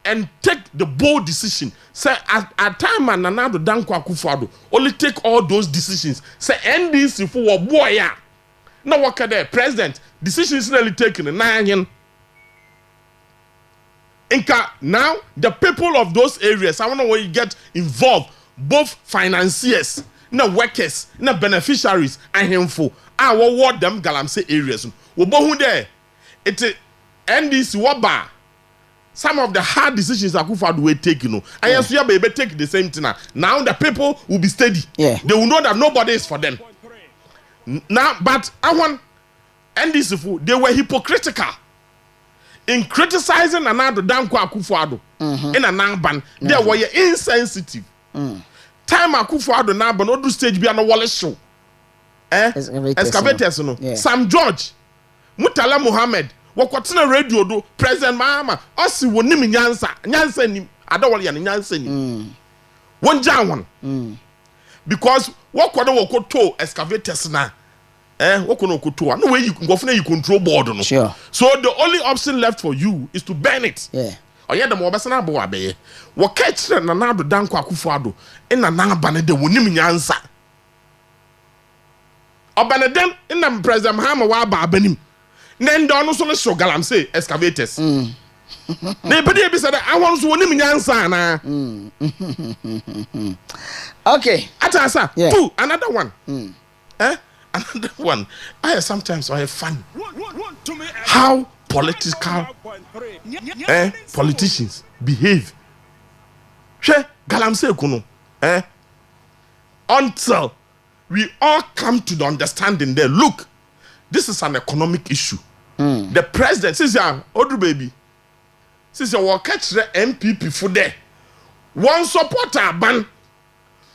and take the bold decision. Say at time and Nana Danko Akufo-Addo only take all those decisions. Say NDC for boy ya. Now what can the president decisions really taken in 9 years. Inka now the people of those areas, I wonder where you get involved, both financiers, workers, beneficiaries, and himfo. I will ward them Galamsey areas. We both there. It's NDC waba. Some of the hard decisions Akufo-Addo will take, and yes, we are baby take the same thing. Now the people will be steady. Yeah. They will know that nobody is for them. Now, but I want NDC, they were hypocritical in criticizing Nana Danko Akufo-Addo in a Namban. They were insensitive. Time Akufo-Addo Namban, no do stage be on a wall show. Excavators, no. Yeah. Sam George, Mutala Muhammad. Wakotina radio do President Mahama osi woni mi nyansa ni adawali ya nyansa ni wonja won because wakoto excavators na wakono koto no way you go you control board no. Sure. So the only option left for you is to burn it. Yeah. Oya dem obesana abo abeye wo catch na Nana Danko Akufo-Addo ina na ba ne de woni mi nyansa obaneden ina President Mahama wa ba abanim. Then don't also show Galamsey excavators. They be said I want to win nyansa na. Okay. Atasa. Yeah. Two. Another one. Another one. I sometimes have fun. How political politicians behave. She Galamsey kuno. Until we all come to the understanding there. Look. This is an economic issue. The president, since you're older baby, since you catch the MPP for there, one supporter ban,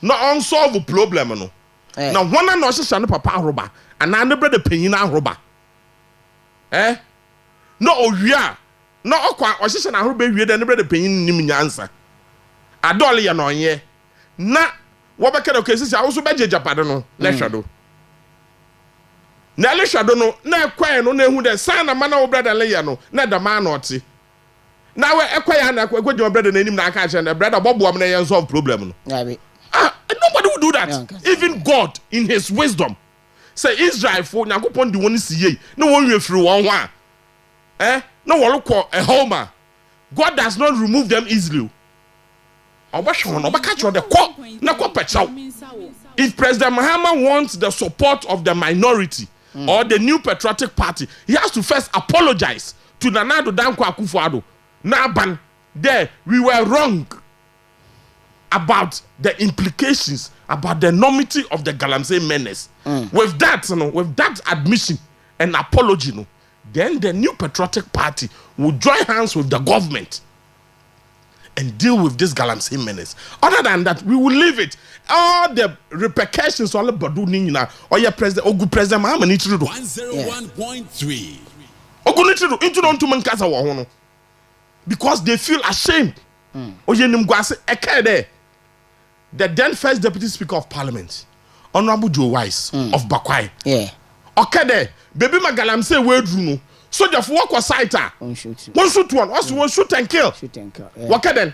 no unsolved the problem. No. Now one and also shall papa roba, and I never the penina roba. No, we are no okwa or she shall roba, we never the penin nimi answer. I don't ya no ye. Na what back okay, since I also budget Japan, let's shadow. Na lesha do no na kwai no na hu de san na mana wo brother leya no na da man no ti na we ekwai na kwai your brother na nim na aka che na brother bobo am na yen solve problem no. Nobody will do that. Yeah, even God in his wisdom say Israel for Yakopon di woni siye na won wefiri won ho a na wo lokọ a homa. God does not remove them easily. Obashon obaka cho de ko na ko pechaw. If President Mahama wants the support of the minority or the New Patriotic Party, he has to first apologize to Nana Danko Akufo-Addo. Naban, there we were wrong about the implications, about the enormity of the Galamsey menace. With that admission and apology, then the New Patriotic Party will join hands with the government and deal with this Galamsey menace. Other than that, we will leave it. All the repercussions on the Badu Nina or your president, Ogu President Mahama need to do 101.3. Ogu need to do into don't to Mankasa Wahono because they feel ashamed. Oyenim Gwase Ekede, the then first Deputy Speaker of Parliament, Honorable Joe Wise of Bakwai. Yeah. Okede, baby Galamsey word runo. So the work was cited. One shoot one. Also one shoot and kill. Yeah. What then?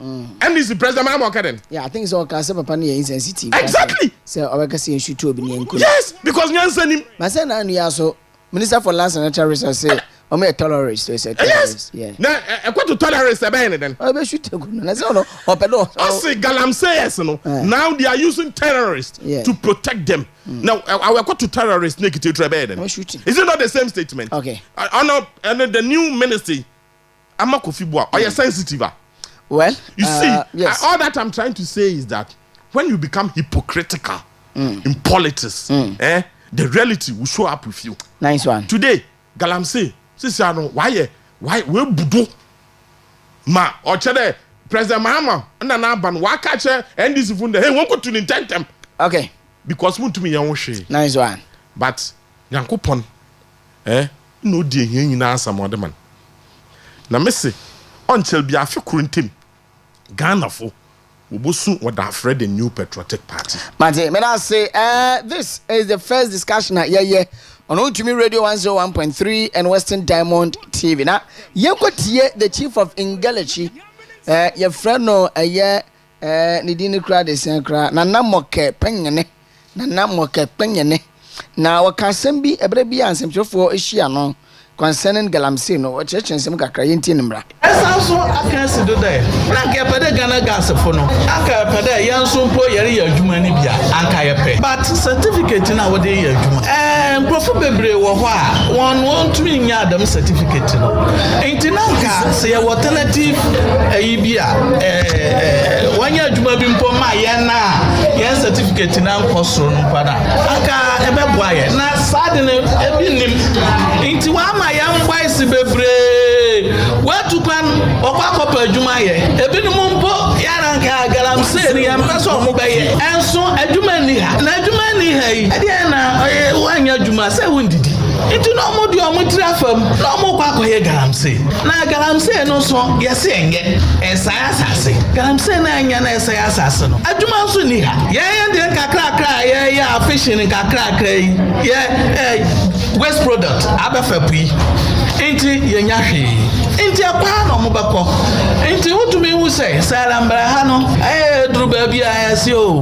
And is the president man then? Yeah, I think it's all because papa is insensitive. Exactly. So I can see you shoot to be near. Yes, because you send him. My son and you also Minister for Lands and Natural Resources say I'm a terrorist. So say terrorist. Yeah. Now, I want to tolerate the ban then. I be shoot to go. Na say no. Opedo. I say Galamsey no. Now they are using terrorists to protect them. Now I will go to terrorists make it to trade then. Is it not the same statement? Okay. And the new ministry Amakofi Boa. Are you sensitive? Well, you see, yes. all that I'm trying to say is that when you become hypocritical in politics, the reality will show up with you. Nice one. Today, Galamsey, why we budo ma ochede President Mahama and an aban wa catch and this fund hey won't go to intent them. Okay. Because want to me yan she. Nice one. But Yankopon no dear yin answer more man. Na me say until be afi kurintim Ghana for Ubusu would have read the new patriotic party. Mate, may I say this is the first discussion on Ultimate Radio 101.3 and Western Diamond TV. Now, you got here the chief of Ingalachi, your friend no a year Nidini Kra de Sankra, Nana Moke Pengene, Nana Moke Pengene. Now, Kasembi, a baby and some for Ishiano concerning Galamsey, no church and some Kakrayanti Nimbra. As also, I can't see today. Naka Pada Gana Gasafono, Aka Pada Yansun Po Yari Jumanibia, Anka Yape. But certificate in our day, and Profobebre Wawa, one won't mean Adam certificate. Ain't Nanka say alternative Ibia, 1 year Jumabimpo Mayana, yes, certificate in Ankosun Pada. Aka Ebebuaya, not suddenly into one. Young boys bebre where to can okwa adwuma ye ebinu mumpo yaranka Galamsey ni ampeso mo beye enso adwuma ni ha na adwuma ni ha yi ade na wanya adwuma se wondidi itu no mo di omo trafam no mo kwa akoye Galamsey na Galamsey no so yesi enge esaya asase Galamsey na anya na esaya asase no adwuma so ni ha ye de kakra ye fishing kakra ye waste product abafapui enti yenya hwe enti apa na omobako enti wotumi wu say salambra ha no duru ba bia yesi o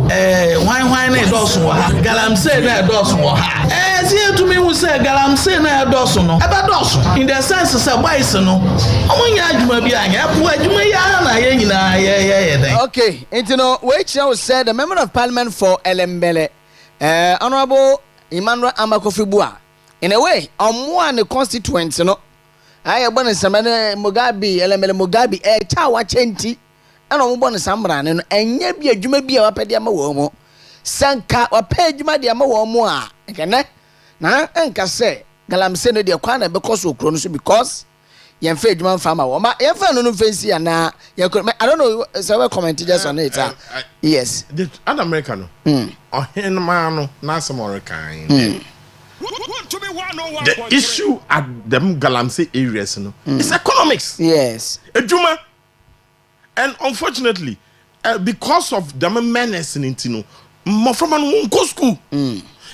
hwan na edoso wo ha Galamsey na edoso wo ha si etumi wu say Galamsey na edoso no eba doso in the sense say boys no omunya adwuma bia anya po adwuma ya na ye nyina ye den. Okay, enti no we said the member of parliament for Elembele honorable Emmanuel Amakofibua in a way on the constituents no I born Samana Mugabe Elemele Mugabe Tawa Chenti and on born Samran and ye be a Juma be a pediama womo Sanka or Pejuma de Amoa can na enka say Galamsey no de kwana because of Kronos because yen Fejman farmer woman ever no fancy and I don't know so comment just on it yes the an American or hen man na some American the issue at them Galamsey areas is economics. Yes. Ejuma. And unfortunately, because of the menace in Intino, more from an won't go school.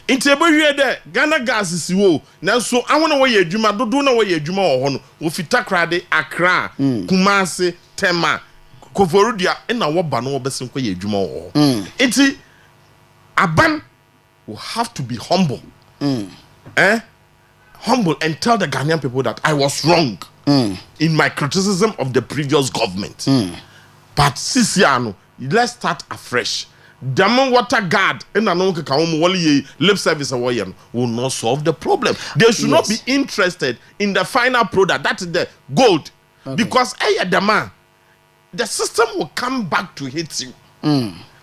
Into a there, Ghana gas is wo. Now, so I want to wear Juma, don't know where your Juma or Hono, with Takoradi, Accra, Kumasi, Tema, Koforudia, and our Bano Besson Juma or. It's a ban will have to be humble. Humble and tell the Ghanaian people that I was wrong in my criticism of the previous government. But Sisiano, let's start afresh. Diamond water guard and lip service will not solve the problem. They should not be interested in the final product. That is the gold. Because the system will come back to hit you.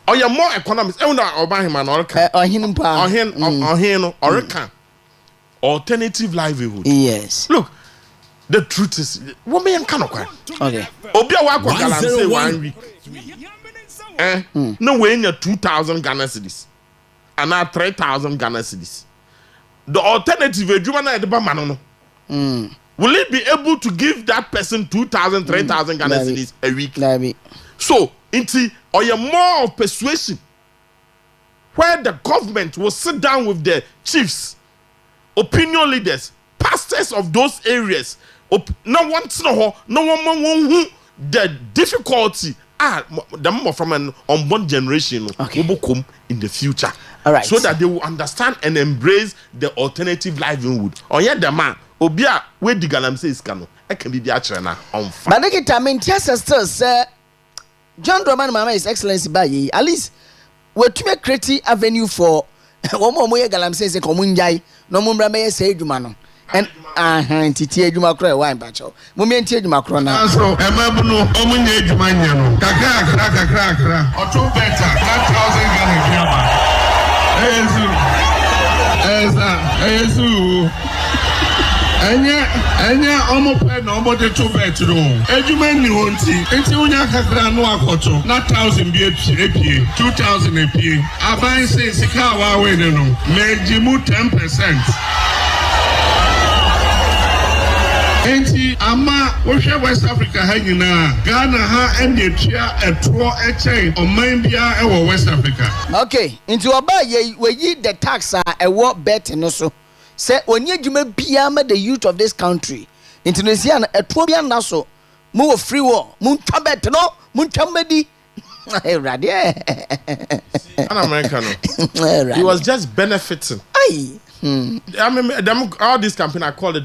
Or you're more economics. Alternative livelihood. Yes. Look, the truth is, what me can okay. Obia wa kwa Galamsey 1 week. No way near 2,000 Ghana cedis. And now 3,000 Ghana cedis. The alternative, will it be able to give that person 2,000, 3,000 Ghana cedis a week? So, or you're more of persuasion, where the government will sit down with the chiefs, opinion leaders, pastors of those areas. No one who the difficulty the more from an unborn generation will come in the future. All right. So that they will understand and embrace the alternative livelihood. On yet the man obia where the Galamsey is cano. I can be the actual now on fire. But I mean, still sir John Roman Mama His Excellency by at least we're to create avenue for one more Galamsey say Komunjai, no Mumbra may say Jumano. and titi adwuma kro e wan bacho mumie nti adwuma kro na so emabu no omunye adwuma nya no kakra oto better 1000 Ghana fiaba ezu anya omope na omote to bet no adwuma ni honti enti unya kakra no akoto na 1000 bi epie 2000 epie aban say sika wa we no mejimu 10%. Enti ama wohwe West Africa ha nyina Ghana ha ende tua etro echen oman bia e wo West Africa. Okay, into oba ye we the tax ewo bet no so. Say onye dwuma bia ma the youth of this country. Indonesia na etro bia na so. Mu wo free war, mu ntwa bet no, mu ntwa madi. An American. He was just benefiting. I mean, all this campaign I call it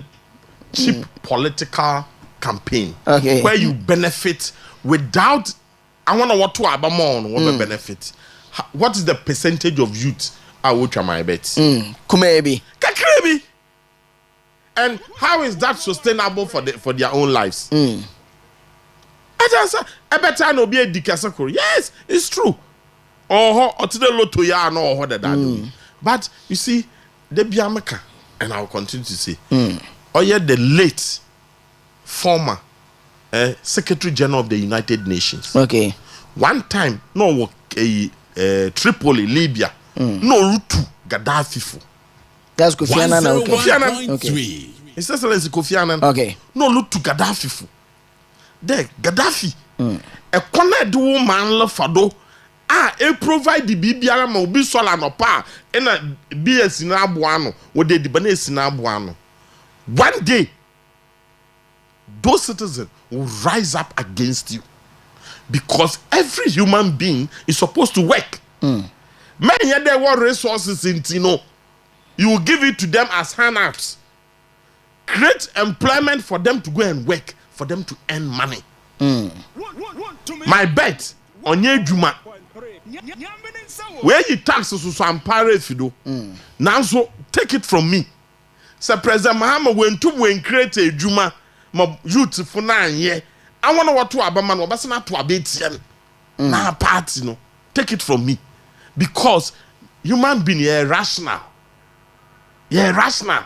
cheap political campaign, where you benefit without. I wonder what to abamon what benefit. What is the percentage of youth I will try my bet? Kumebi, kakrebi, and how is that sustainable for their own lives? I just say a better no be a dikasakuri. Yes, it's true. Or to the lotto ya no or that. But you see, the biamaka, and I will continue to say. Or yet the late former Secretary General of the United Nations. Okay. One time, no Tripoli, Libya, no route to Gaddafi. That's Kofi Annan. Okay. Kofi Annan. Okay. His Excellency Kofi Annan. Okay. No route to Gaddafi. There, Gaddafi. A corner do man fado. It provide the BBR ma ubi sola no pa. And a BS in Abuano. What they debanes in Abuano. One day, those citizens will rise up against you because every human being is supposed to work. Man, there were resources in Tino. You will give it to them as handouts. Create employment for them to go and work, for them to earn money. My bet on Juma. Where you taxes so ampare if you do. Now so take it from me. Sir President Mahama went to create a Juma my youth for 9 years. I want to what to Abaman or Basana to Abetian. Now party no. Take it from me. Because human being irrational. Yeah, rational.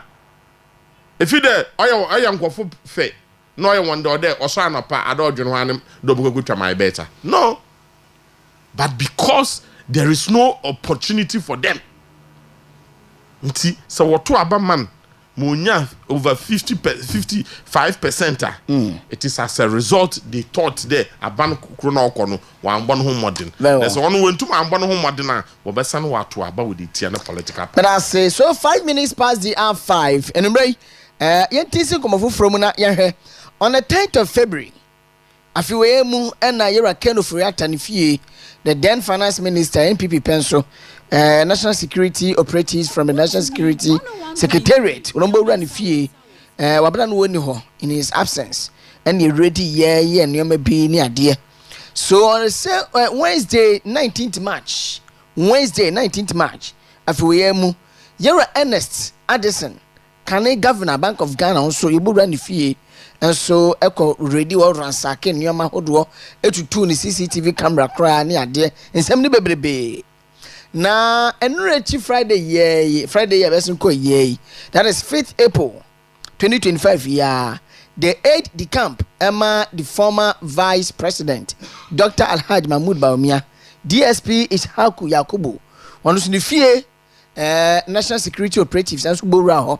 If you there, I am go for faith. No, I wonder there or so na pa adorn one double go to my better. No. But because there is no opportunity for them. So what to Abaman Munya over 55%. It is as a result they thought there aban krono kono wan bon home modern. There's one went to man bon home modern we besan what to about with the Tiana political. But I say so 5 minutes past the hour 5. And yentisi komo from na ye on the 10th of February. Afiwe mu na yera Keno Furiata ni fie the then finance minister NPP Penso national security operatives from the national security secretariat Rombo ran fie wabra no woni ho in his absence and he ready yeah and you may be near dear. So on Wednesday 19th March afiwe mu yera Ernest Addison Kane Governor Bank of Ghana also you ran fie. And so echo ready or ransack in Yama Hodo to ni CCTV camera cry near there and some baby. Na enrechi Friday best ko ye. That is 5th April 2025 the 8th the camp Emma the former vice president Dr. Alhaj Mahmoud Baumia DSP Ishaku Yakubu one the fie national security operatives and subura ho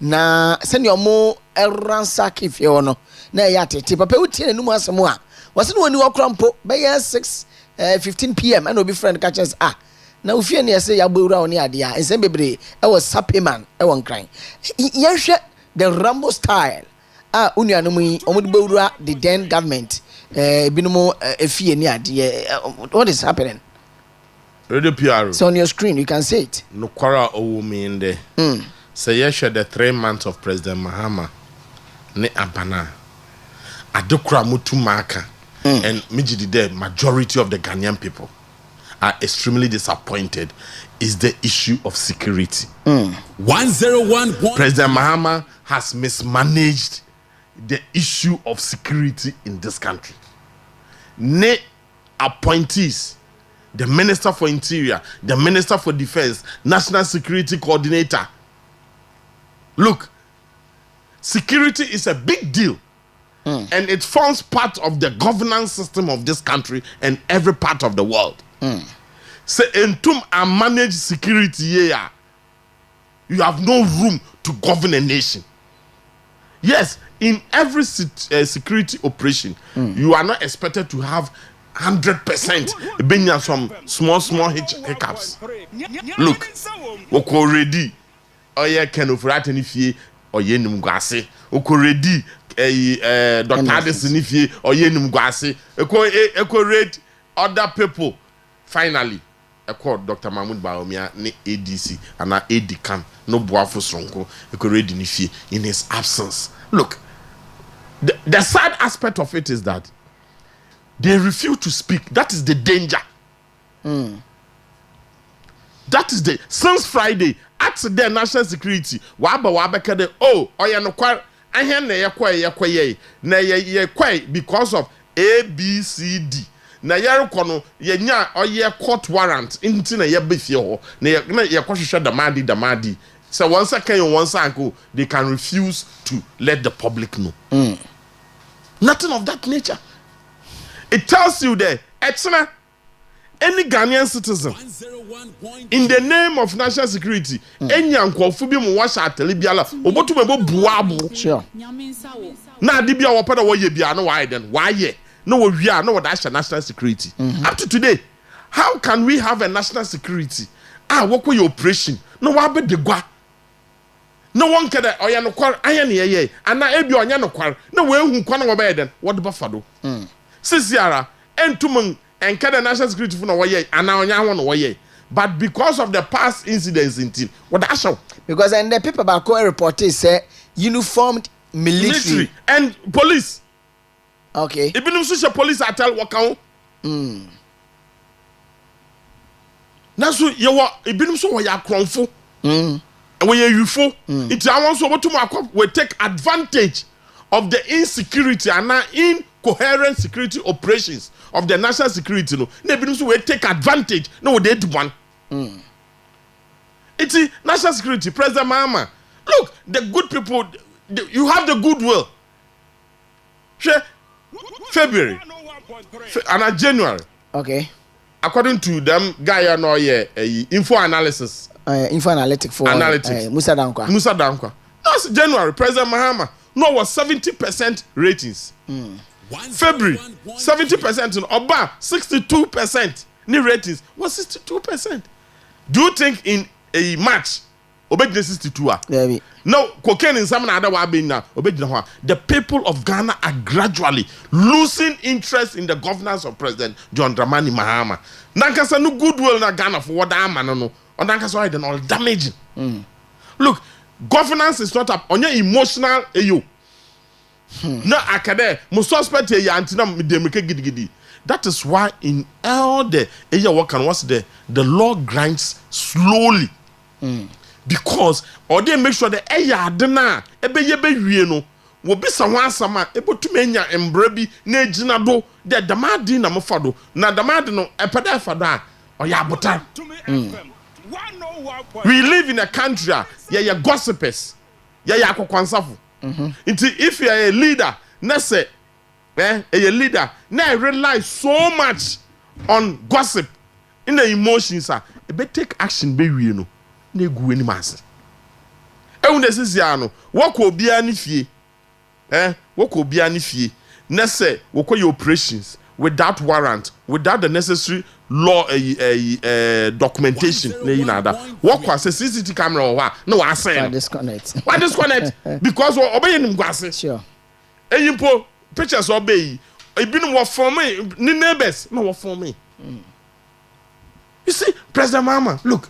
na send your mo ransack if you no na ya tete papa uti enu mu asemo a wase no ani wakrampo be 6:15 p.m. and obi friend catches na ufie na yase ya gbewura oni ade a ensem bebre e was sapeman e won kran yehwe the Rambo style unuanom yi omude gbewura the then government binumo efie ni ade what is happening radio PR so on your screen you can see it no kwara owo me in there say yehwe the 3 months of President Mahama ne abana adokra mutu maka and mijidi the majority of the Ghanaian people are extremely disappointed is the issue of security. 101. President Mahama has mismanaged the issue of security in this country. Ne appointees, the Minister for Interior, the Minister for Defense, National Security Coordinator. Look, security is a big deal. And it forms part of the governance system of this country and every part of the world. Say, entum and manage security here. You have no room to govern a nation. Yes, in every security operation, you are not expected to have 100%. Being some small hiccups. Look, already, oye ken ofrat ni fie oye nim gwase. Okoredi Dr. Addison ni fie oye nim gwase. Eko read other people. Finally, Dr. Mahmoud Bawumia ne ADC and ADCAM no boafo sonko read in his absence. Look, the sad aspect of it is that they refuse to speak. That is the danger. That is since Friday at the national security wabekade oya no kwar ahen na yekwaye na ye because of ABCD. Na yereko no yenya oye court warrant inti na yebefie ho na yekohwehwe damadi so once again once uncle they can refuse to let the public know. Nothing of that nature. It tells you there etina any Ghanaian citizen in the name of national security enya nkwofu bi mu washa atelibiala obotu mebo buabu sure na adibia wo pada wo ye bia no why then why ye no we are no that's national security. Up to today, how can we have a national security? What your operation? No wa be de gwa. No one can oya no kwar ayen ye and na ebi onya no kwar. No we hu kwa no be den. What the buffalo? Sisiara entum enka the national security for no ye and na onya ho no ye. But because of the past incidents in team, what that show? Because and the people back reported say uniformed military and police. Okay. Even if police are tell what count. That's what you are. Even so, we are kronfo. And we are ufo. It's our so what to we take advantage of the insecurity and now incoherent security operations of the national security. No, even so we take advantage. No, they do one. It's national security. President Mahama. Look, the good people. You have the goodwill. Sure. February and January. Okay. According to them, guy no info analysis. Info analytic for analytics. Musa Dankwa. That's January. President Mahama no was 70% ratings. February 70% in Oba 62%. New ratings was 62%. Do you think in a match Obey 62 no cocaine in some other now. The people of Ghana are gradually losing interest in the governance of President John Dramani Mahama. Nankasa no goodwill na Ghana for what I'm no. On Nankasa why then all damaging. Look, governance is not on your emotional you. No akade mo suspect ya antina demeke gidigidi. That is why in all the work and what's the law grinds slowly. Because or they make sure the adena ebe wie no wo bisa ho asama ebotumenya embrebi na ejina do the damadi na mofado na damadi no epeda fado a oya abotan. We live in a country ya gossipers ya akokwansafo. If you are a leader na say a leader na rely so much on gossip in the emotions ebe take action be wie no na egu ani mas nesisia no woko obia ni fie woko obia ni fie na say woko your operations without warrant without the necessary law documentation na yinada woko as CCTV camera or no wa say why disconnect because obey nim gwase sure eyimpo pictures obey ebinu wo for me ni neighbors no wo for me. You see President Mahama, look,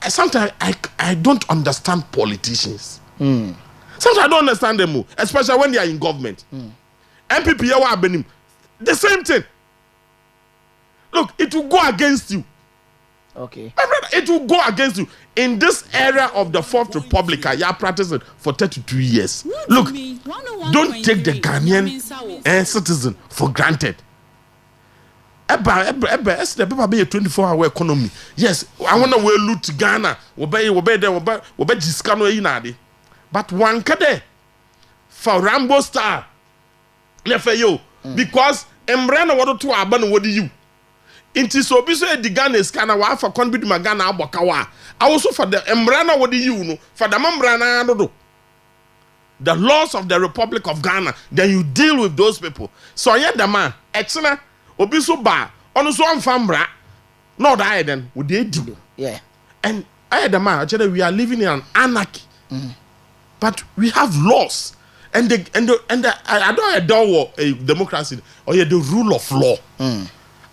sometimes I don't understand politicians. Sometimes I don't understand them, especially when they are in government. MPP, the same thing. look, it will go against you. Okay. My brother, it will go against you. In this area of the Fourth Republic, you are practicing for 32 years. Look, don't take the Ghanaian citizen for granted. It's the 24-hour economy. Yes, I want to loot Ghana. But one kade for Rambo Star. Because Embrana water to Aban, what do you? Inti so biso e digana skana wa fa kon bidu magana abokawa also for the embrana what do you know for the membrana do the laws of the Republic of Ghana, then you deal with those people. So yeah, the man excellent obiso ba ono so amfambra no die then would they do. Yeah. And I the man actually we are living in an anarchy. But we have laws and I don't adore a democracy or the rule of law.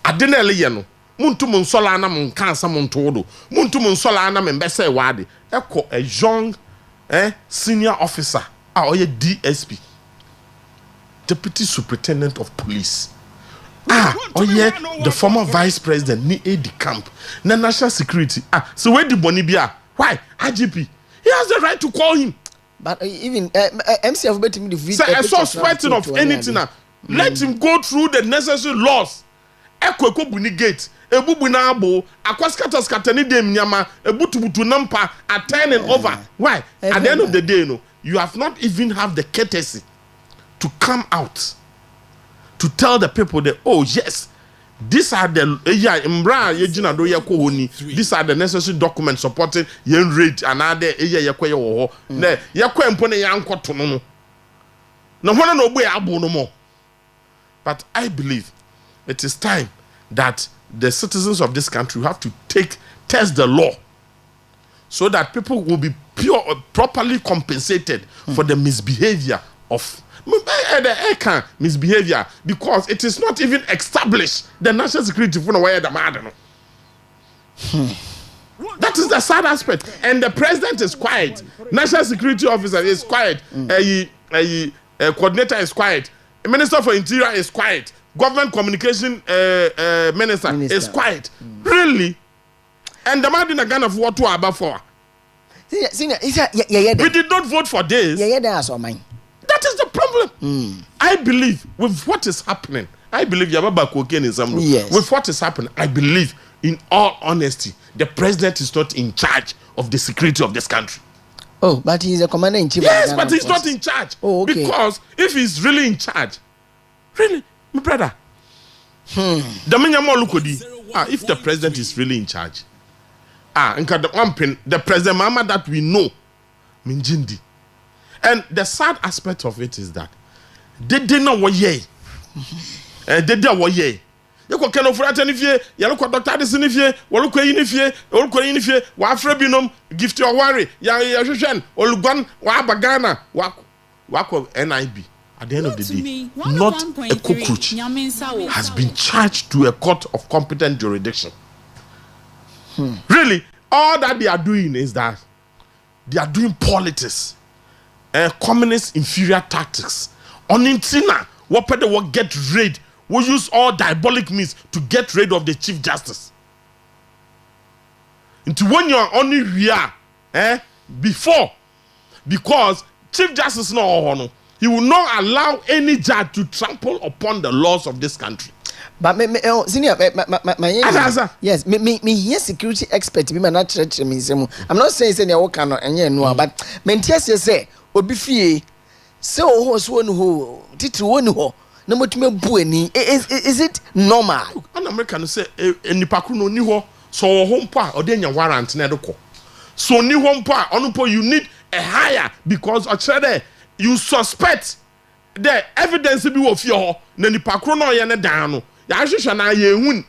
Adenele yeno muntu munsola na munkansa muntodo muntu munsola na mbese wade eko a young senior officer DSP, Deputy Superintendent of Police, the former Vice President ni aide camp na national security so where the Bonibia why IGP he has the right to call him, but even MCF betting the a suspecting of anything let him go through the necessary laws. Ekweko buni gate ebubu na abo akwaskata ni dem nyama ebutubutu nampa are turning over. Why? At the end of the day, you have not even have the courtesy to come out to tell the people that, oh yes, these are the these are the necessary documents supporting yen raid and other but I believe it is time that the citizens of this country have to test the law so that people will be properly compensated for the misbehavior of misbehavior, because it is not even established the national security for the matter. That is the sad aspect. And the president is quiet. National security officer is quiet. Coordinator is quiet. Minister for Interior is quiet. Government communication minister is quiet. Really? And the man in Ghana for what to about for? We did not vote for this. That is the problem. I believe with what is happening. I believe Yababa Koken is with what is happening. I believe, in all honesty, the president is not in charge of the security of this country. Oh, but he's a commander in chief. Yes, but he's not in charge. Oh, okay. Because if he's really in charge, really, my brother, if the president is really in charge, the president Mama that we know, Minjindi. And the sad aspect of it is that they didn't know what ye. They didn't what ye. You can offer any fear, you look at Dr. Addison if you, or look in fear, or look in fear, Wafrebinum, gift your worry, Yashan, or Lugan, Wabagana, Wako NIB. At the end of the day, not a cockroach has been charged to a court of competent jurisdiction. Really, all that they are doing is that they are doing politics, communist inferior tactics. On Intina, what better will get rid? We use all diabolic means to get rid of the Chief Justice. Into when you are only here, before, because Chief Justice no. He will not allow any judge to trample upon the laws of this country. But senior, yes, me security expert. I'm not saying senior work on no, but mentesi say obi fie say o so who titiri woni ho na motume buani. Is it normal? An American say enipaku no ni ho so ho mpa o de nya warrant na edoko. So ni ho mpa onupo you need a higher because actually you suspect the evidence be of your nipakro no ye ne dan no ya hwehwe na ye hun,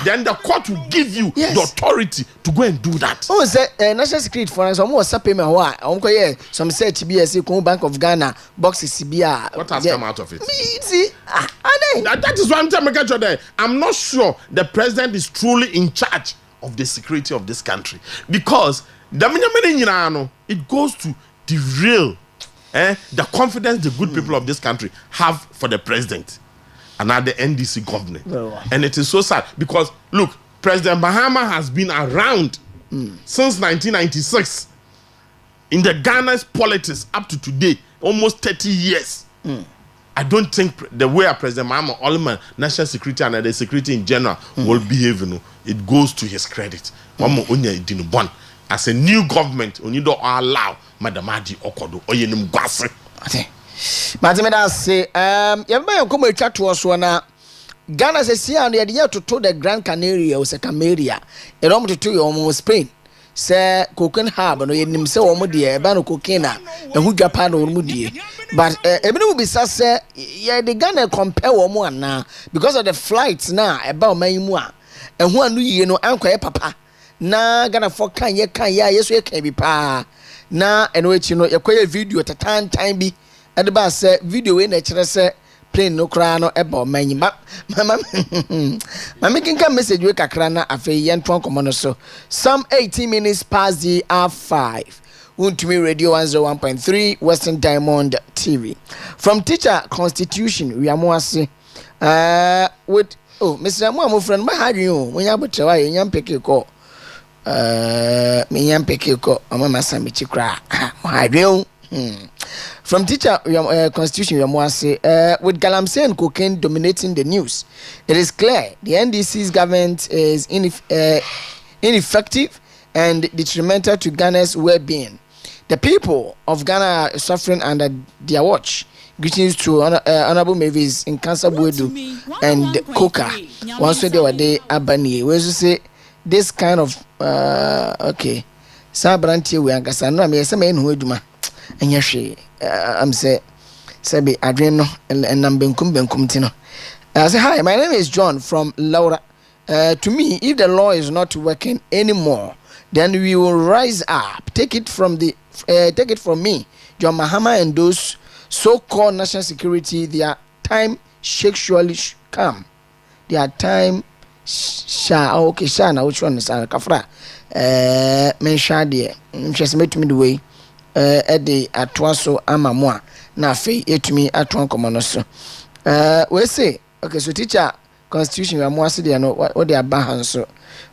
then the court will give you the authority to go and do that. Oh, say national security for us almost payment why some say TBS Bank of Ghana boxes CBR. What has come out of it? See, that is what I'm telling you. I'm not sure the president is truly in charge of the security of this country, because it goes to derail the confidence the good people of this country have for the president. another NDC government. And it is so sad because look, President Mahama has been around since 1996 in the Ghana's politics up to today, almost 30 years. I don't think the way President Mahama, Olman, national security and the security in general will behave, it goes to his credit. As a new government, we need to allow Madam Adi Okodo Oyenim Gwase. Matimeda say, you come chat to us one. Ghana says, see, and the idea to the Grand Canary or Sacamaria, a rom to two almost Spain. Say, cocaine harbor, no, you say, or mudia, bano cocaina, and who Japan or mudia. But even will be say, yeah, the Ghana compare one now because of the flights now about my moi. And who knew you know, Uncle Papa. Na Ghana for can ye yes, we can be pa. Na, and wait, you know, you quite a video at a time be. And the boss said, video in nature say, plain no cry no about many. But my making a message with Accra na afe yen twan komono so. Some 18 minutes past the R5. Untumi Radio 101.3 Western Diamond TV. From Teacher Constitution, we are more say with Mr. Mo friend, my how you when you about try yan pick you call. Me yan pick you call. Mama Sami Chikra. How From Teacher Constitution, we are more say with Galamsey and cocaine dominating the news. It is clear the NDC's government is ineffective and detrimental to Ghana's well-being. The people of Ghana are suffering under their watch. Greetings to Honorable Mavis in Cancer Buedu and Coca. Once they were there, Abani. We also say this kind of okay. Sabranti we angasa no me say me hu aduma. Anya hwe. I'm say be adwen no and benkum ti no. I say hi, my name is John from Laura. To me, if the law is not working anymore, then we will rise up. Take it from me, John Mahama, and those so-called national security. Their time surely come. Their time shall na which one is kafra? Mensha de. Just make me the way. Ede atwaso amamwa na fe etumi atwan komono so. We say okay, so Teacher Constitution we are more say no what they are ban so.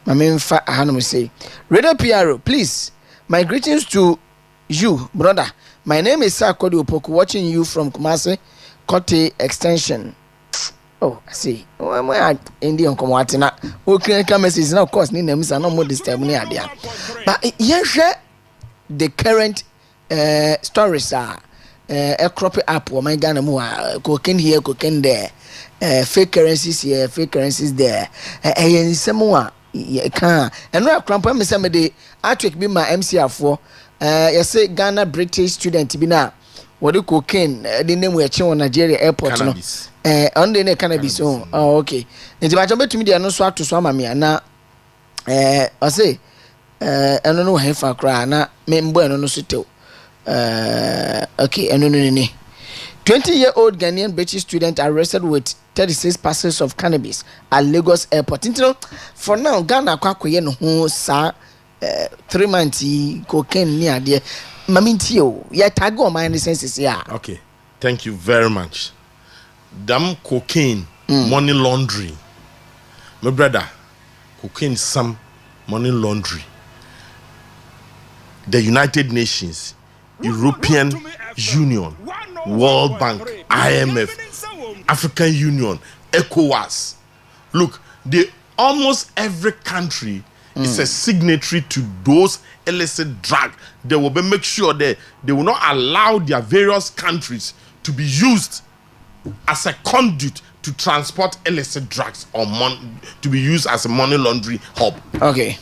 Mamemfa ahanum say. Radio PRO, please. My greetings to you, brother. My name is Takoradi Opoku, watching you from Kumasi, Kote Extension. Oh, I see. I Indian come what na. Okay, message now of course ni names are no more disturb me adia. But yes, the current stories are a crop up or my Ghana more cocaine here, cocaine there, fake currencies here, fake currencies there, and some more. And no cramp me somebody I take be my MCR for you say Ghana British student be now what do cocaine the name we on Nigeria airport no on the cannabis oh okay and the matter to me they no so to so me na I say I don't know how far cry na me mbo no so tell okay and no 20-year-old Ghanaian British student arrested with 36 parcels of cannabis at Lagos airport. For now, Ghana kwakoye no ho sa 3 months cocaine near there. Mamintio, ya tag on my senses ya. Okay, thank you very much. Damn cocaine, money laundering. My brother, cocaine some money laundering. The United Nations, European Union, World Bank, IMF, African Union, ECOWAS. Look, almost every country is a signatory to those illicit drugs. They will make sure that they will not allow their various countries to be used as a conduit to transport illicit drugs or to be used as a money laundering hub. Okay.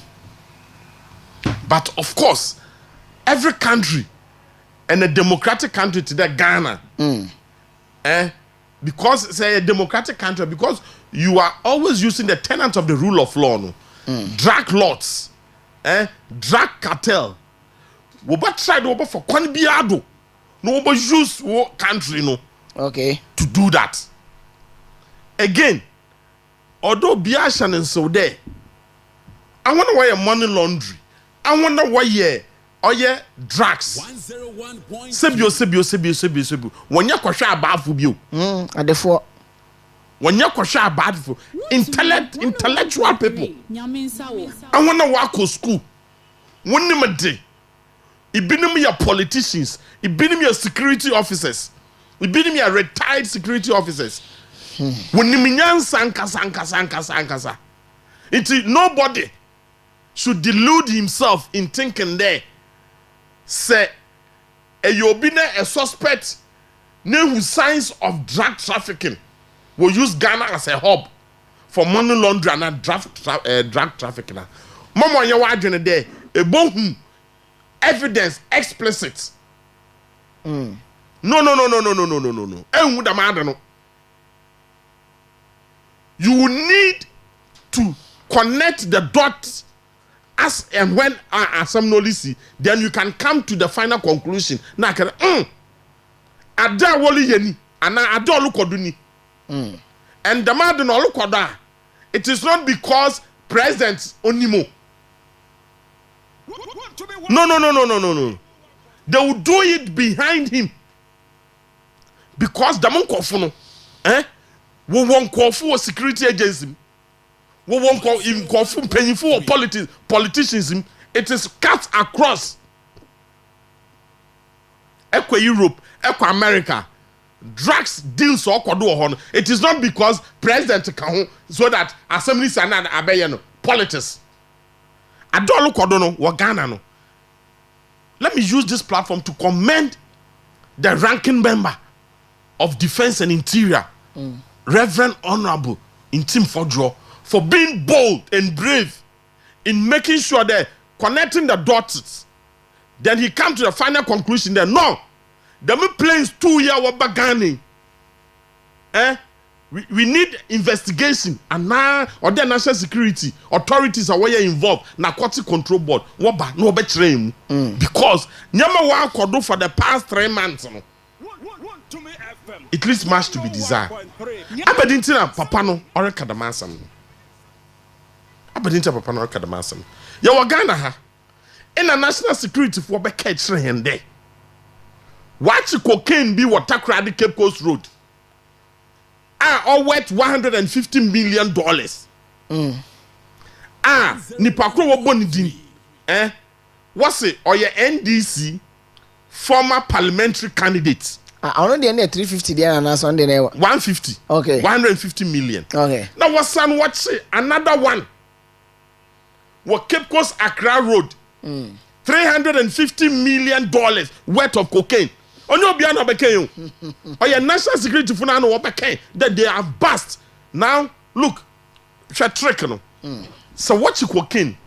But of course, every country and a democratic country today, Ghana, because it's a democratic country, because you are always using the tenets of the rule of law, no? Drug lords, drug cartel. We but try to for Kwanbiado, no but use country, no, okay, to do that. Again, although Biashan and so there, I wonder why money laundry. I wonder why drugs. Sebio. When you kwasha abafu bio. Adefo. when you kwasha bad for intellectual people. I wanna walk to school. One name a day. It be your politicians. It be your security officers. It be your retired security officers. When you sanka. It's nobody should delude himself in thinking there. Say, you be a suspect. Who signs of drug trafficking will use Ghana as a hub for money laundering and drug trafficking. Mama, you are doing there. A bomb evidence explicit. No. You will need to connect the dots as and when some knowledge, then you can come to the final conclusion. Now, Ada woli yeni ana ada olukoduni. And the man no olukoda. It is not because president onimo. No. They will do it behind him. Because the man kofu no. We won't call for security agency. We won't call even call for painful politicians. It is cut across. Equa Europe, Equa America, drugs deals or kodo. It is not because president can so that assembly sanan abeyano politics. Adolo kodono wagana no. Let me use this platform to commend the ranking member of Defense and Interior, Reverend Honorable Intim Fodro, for being bold and brave in making sure that connecting the dots. Then he come to the final conclusion that no, the planes 2 years were beginning. We need investigation and now or the national security authorities are where involved. Narcotic Control Board, no betraying because nyama wa kodo for the past 3 months. It leaves much to be desired. Abedintina papa no ore kadamasam. Abedintina papa no ore kadamasam. Ya wagana ha. In a national security for be catch there. Watch cocaine be what Takoradi Cape Coast Road. All worth $150 million. Nipakro wo bonidin. What's it? Or your NDC former parliamentary candidate. I don't know 350 there and that's on the 150. Okay. 150 million. Okay. Now what's son watch another one? What Cape Coast Accra Road. $350 million worth of cocaine. Onyo bia na beke or your national security for now beke that they have bust. Now look, trick no. So what you cocaine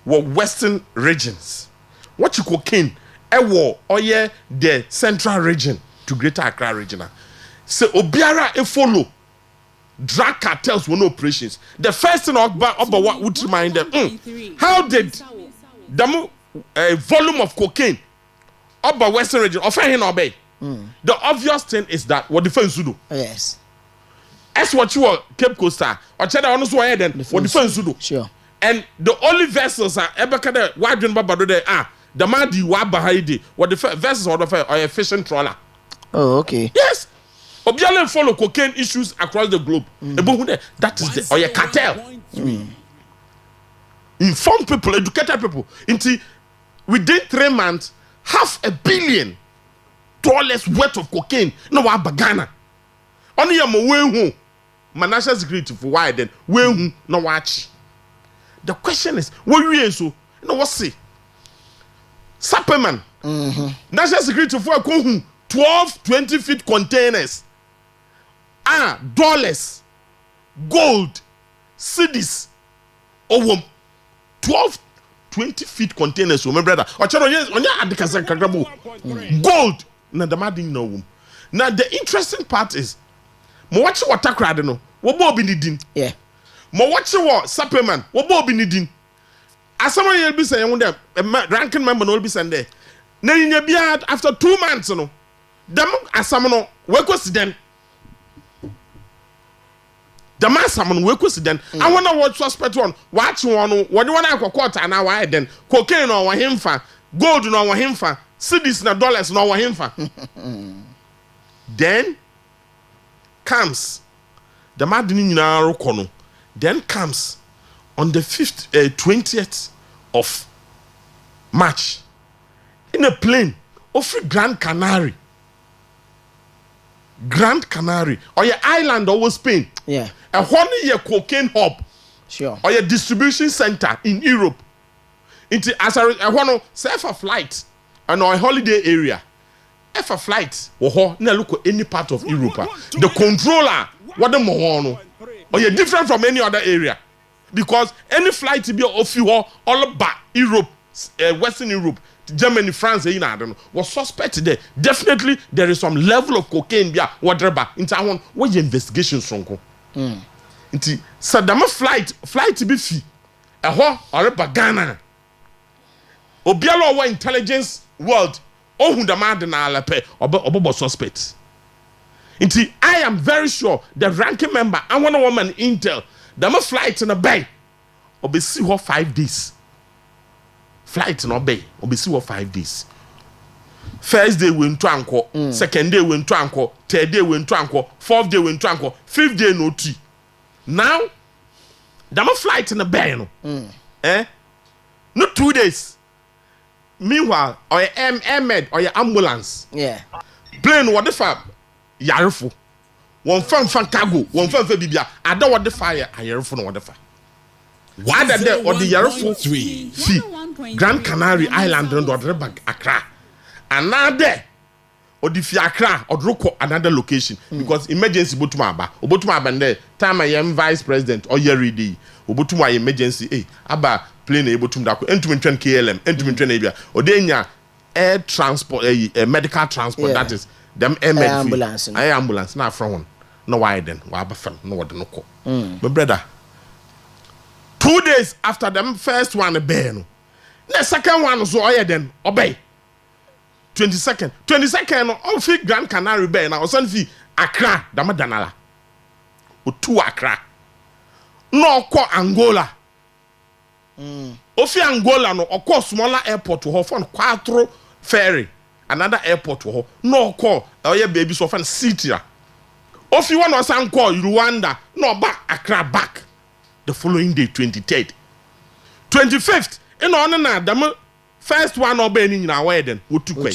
were western regions. What you cocaine or the central region to Greater Accra region. So obiara e follow drug cartels were no operations. The first thing about what would remind them, how did the volume of cocaine up by western region offer him obey? The obvious thing is that what defense do. Yes. That's what you are Cape Coastal or cheddar honest way then what defense do. Sure. And the only vessels are ever kada why don't baba there the man di wa behind what the vessels or a fishing trawler. Oh, okay. Yes. Obiala follow cocaine issues across the globe. That is the or a cartel. Informed people, educated people. Within 3 months, $500 million worth of cocaine. No, what bagana. Only a way my national security for why then? Way no watch. The question is, what you so? You know what say? Supplement. National security for 12-20 feet containers. Dollars, gold, cedis, 12-20 feet containers. My brother, gold. Now the man didn't know. Now the interesting part is, mo watch what Takoradi no. What Bobi needing? Yeah. Mo watch what supplement. What Bobi needing? As someone will be saying, ranking member will be saying there. Now in your beard after 2 months, no. Them as someone work with them. The man someone work with them. I wanna watch suspect one. Watch one. What do you want to quarter now? Why then? Cocaine or him for gold no him for cedis na dollars no him for. Then comes the madini nyinaa kono. Then comes on the 20th of March in a plane of Grand Canary or your island or Spain. Yeah. A 1 year cocaine hub. Sure. Or your distribution center in Europe. Into as a one self a flight and a holiday area. If a flight or na look any part of Europe. The controller what the mohono or you're different from any other area. Because any flight to be off you all about Europe, Western Europe, Germany, France, I don't know, was suspected there. Definitely there is some level of cocaine there, whatever. Into I want what your investigations from go. Into Saddam flight to be fee. A ho or a Ghana. Obialo wa intelligence world. Oh, who the man na alape or suspect. Into I am very sure the ranking member and one woman Intel. The flight in a bay. Obe see what 5 days. Flight in a bay. Obe see what 5 days. First day we into anko. Second day we into anko. Third day we into anko. Fourth day we into anko. Fifth day no tea. Now, the flight in a bay no. No 2 days. Meanwhile, or your med or your ambulance. Yeah. Plane what the fab. Yarfo. One fan cargo, one fan for Bibia. I don't want the fire. I hear from what the fire. Why that there or the Yarfo fee Grand Canary Island and Accra. And now there or the Accra or Roko another location because emergency Botumaba there time I am vice president or Yeridi Obutuma emergency aba plane able to Entumin KLM Entumin Abia or Denya air transport medical transport that is them ambulance now from one. No why then? Why bafan? No what no call. My brother. 2 days after them first one bear no. The second one so then obey. 22nd. 22nd on fi Grand Canary Bay now son fi Accra Damadanala. O to Accra. No call Angola. Ofi Angola no or call smaller airport to her phone Quattro ferry. Another airport to her. No call your baby so fan city. If you want to call Rwanda, no back Accra back. The following day, 23rd. 25th, in honor the first one obeying in our wedding, what took way.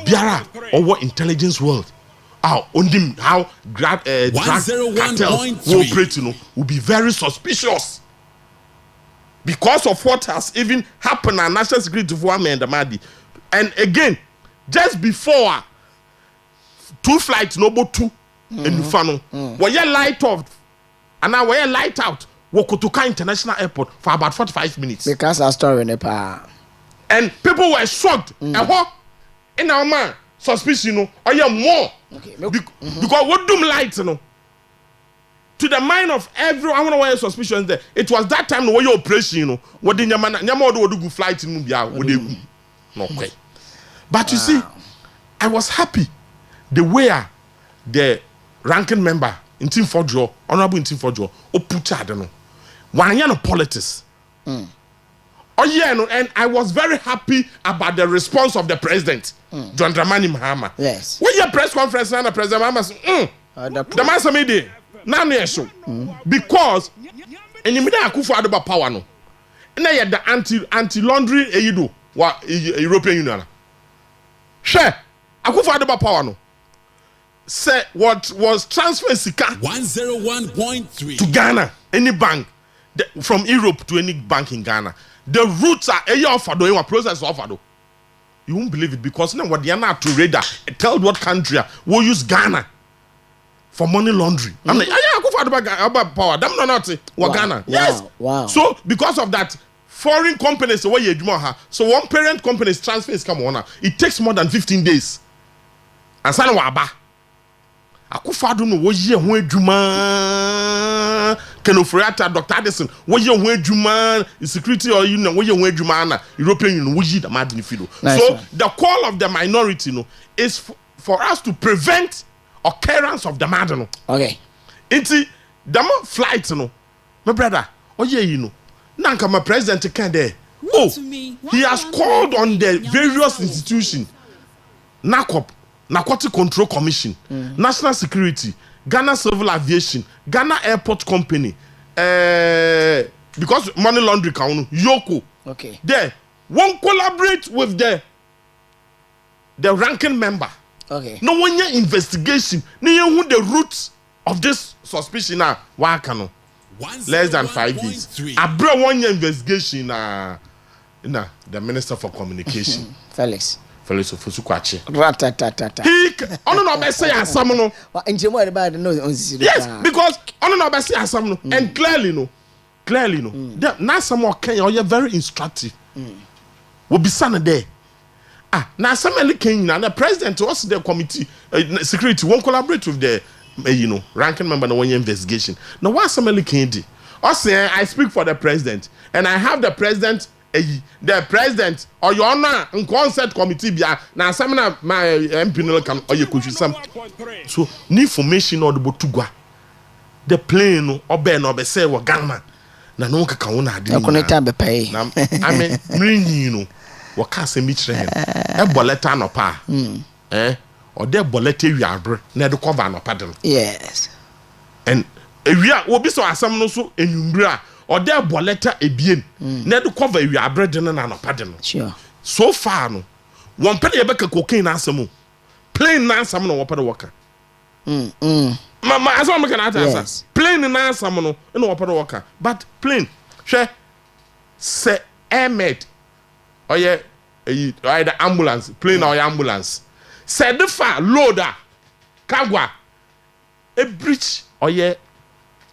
Biara or what intelligence world. How drug cartels will operate, will be very suspicious. Because of what has even happened at national security for one and the Madi. And again, just before 2 flights, no but 2 in Fano. Were you light off? And now we're light out. Wokotoka International Airport for about 45 minutes. Because our story in the power. And people were shocked. And what? In our man, suspicion, or you more. Okay. Because what do light, to the mind of everyone, I want to wear suspicions there. It was that time when you operation, what did Yamado do flight in Mubia? Okay. But you see, I was happy. The way the ranking member in Team Forjo, Honorable in Team Forjo, put I don't know. One year of politics. Oh yeah, and I was very happy about the response of the president, John Dramani Mahama. Yes. When your press conference and the president Mahama the man made it. Now because and you Akufo-Addo power no. And then the anti-laundering do what European Union. Share Akufo-Addo power no. Say what was transferred Sika 101.3 to Ghana, any bank from Europe to any bank in Ghana. The routes are a process offered. You won't believe it because now what they are not to radar tell what country will use Ghana for money laundering. I'm like, Akufo-Addo power. Them not Ghana. Wow. Yes. Wow. So because of that, foreign companies the way you do so one parent company's transfers come on. It takes more than 15 days. And sana waba. Akufo-Addo no wo ye ho adwuma Kenofriata Dr. Addison wo ye ho adwuma security or you know wo ye ho adwuma na European Union wo yi the mad fido. So the call of the minority is for us to prevent occurrence of the mad no. Okay. Inti the flight my brother nanka my president can there. Oh, he has called on the various institutions. NACOP, Narcotic Control Commission, National Security, Ghana Civil Aviation, Ghana Airport Company, because money laundry count, Yoko. Okay. There, won't collaborate with the ranking member. Okay. No one your investigation. No who the roots of this suspicion are. Why cano? Less than 5 days. I brought 1 year investigation. The Minister for Communication, Felix Ofusukwache. Ratatata. He on no be say asam Well, Enchill no. Yes, because on no be say asam and clearly no. Now some more Kenya are very instructive. Will be son there. Now some Kenya and the president was the committee security won't collaborate with the ranking member in 1 year investigation. Now what some Kenya I say I speak for the president and I have the president or your honor in concert committee bia na some na my MP no can or you could some so ni information or the botugwa the plane or be no be say wa Ghana na no ka kan na ade na time be pay na I mean mrinyi no wa ka se mi kire e boleta no pa or the boleta wiabre na de cover no pa de yes and ewia obi so asam no so enwumbra or there boleta ebien na de cover wi abrede no na no pade no sure so far no one pede ye beka cocaine na asam plain na asam no wopede woka mama asam me kana asa plain na asam no no wopede woka but plain hwe se emed oye the ambulance plain or ambulance se de fa loader kagwa a breach oye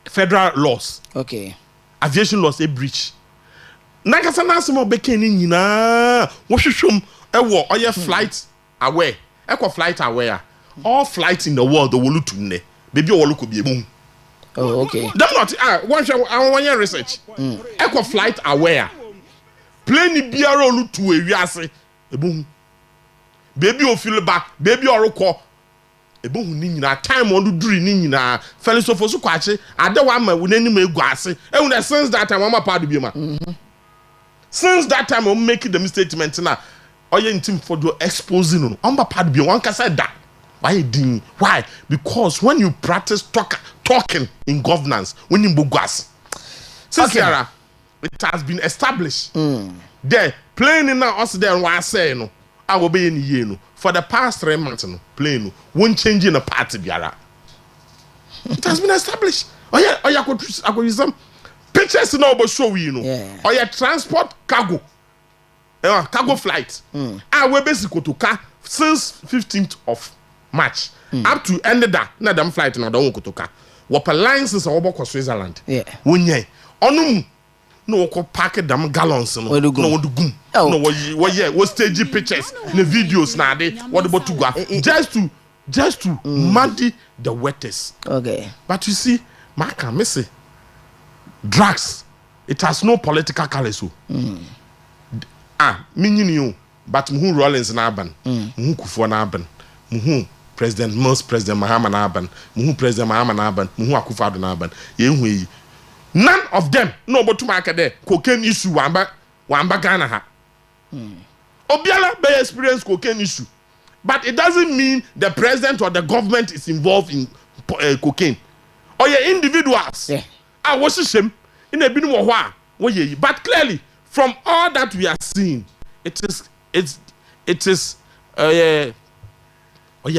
federal laws okay aviation laws a breach. Nakasa na asemo beke ni nyina wo hwehwem ewo oye flight aware. Eko flight aware. All flights in the world the wolu tumne. Baby wolu ko biebum. Oh okay. That not one year research. Eko flight aware. Plane biara olu tu ewiase ebum. Baby o feel back, baby orukọ ebohu ni nyina time on duri ni nyina Felix Ofusukwache ade wa ma wunani ma egu ase ehun since that time mama padu bi ma since that time I'm making the statement na oye ntim for do exposing no mama padu bi wan kasa da why din why because when you practice talking in governance when you bogu ase since okay. It has been established there playing now us there wa say no I will be in ye no for the past 3 months no plane won't change in a party biara. It has been established. Oh yeah, I could use some pictures now but show you know. Yeah. Oh yeah, transport cargo. Cargo flight. I will basically to car since 15th of March up to end that na them flight na don't go to car. What alliances are over Switzerland. Yeah. Wonye. Onum no ko pack them gallons no do gum. No what yeah, what stage pictures, the videos na dey what about to go just to muddy the waters. Okay. But you see, Maka me say drugs it has no political color so. Meaning you but who Rollins na ban, who Kufuor na ban, who President Mills, President Mahama na ban, who President Mahama na ban, who Akufo-Addo na ban. Ye none of them no but to market there cocaine issue wamba Ghana ha. Obiala may experience cocaine issue, but it doesn't mean the president or the government is involved in cocaine. Or your individuals. Yeah. I was shame in a bit more but clearly from all that we are seeing, it is a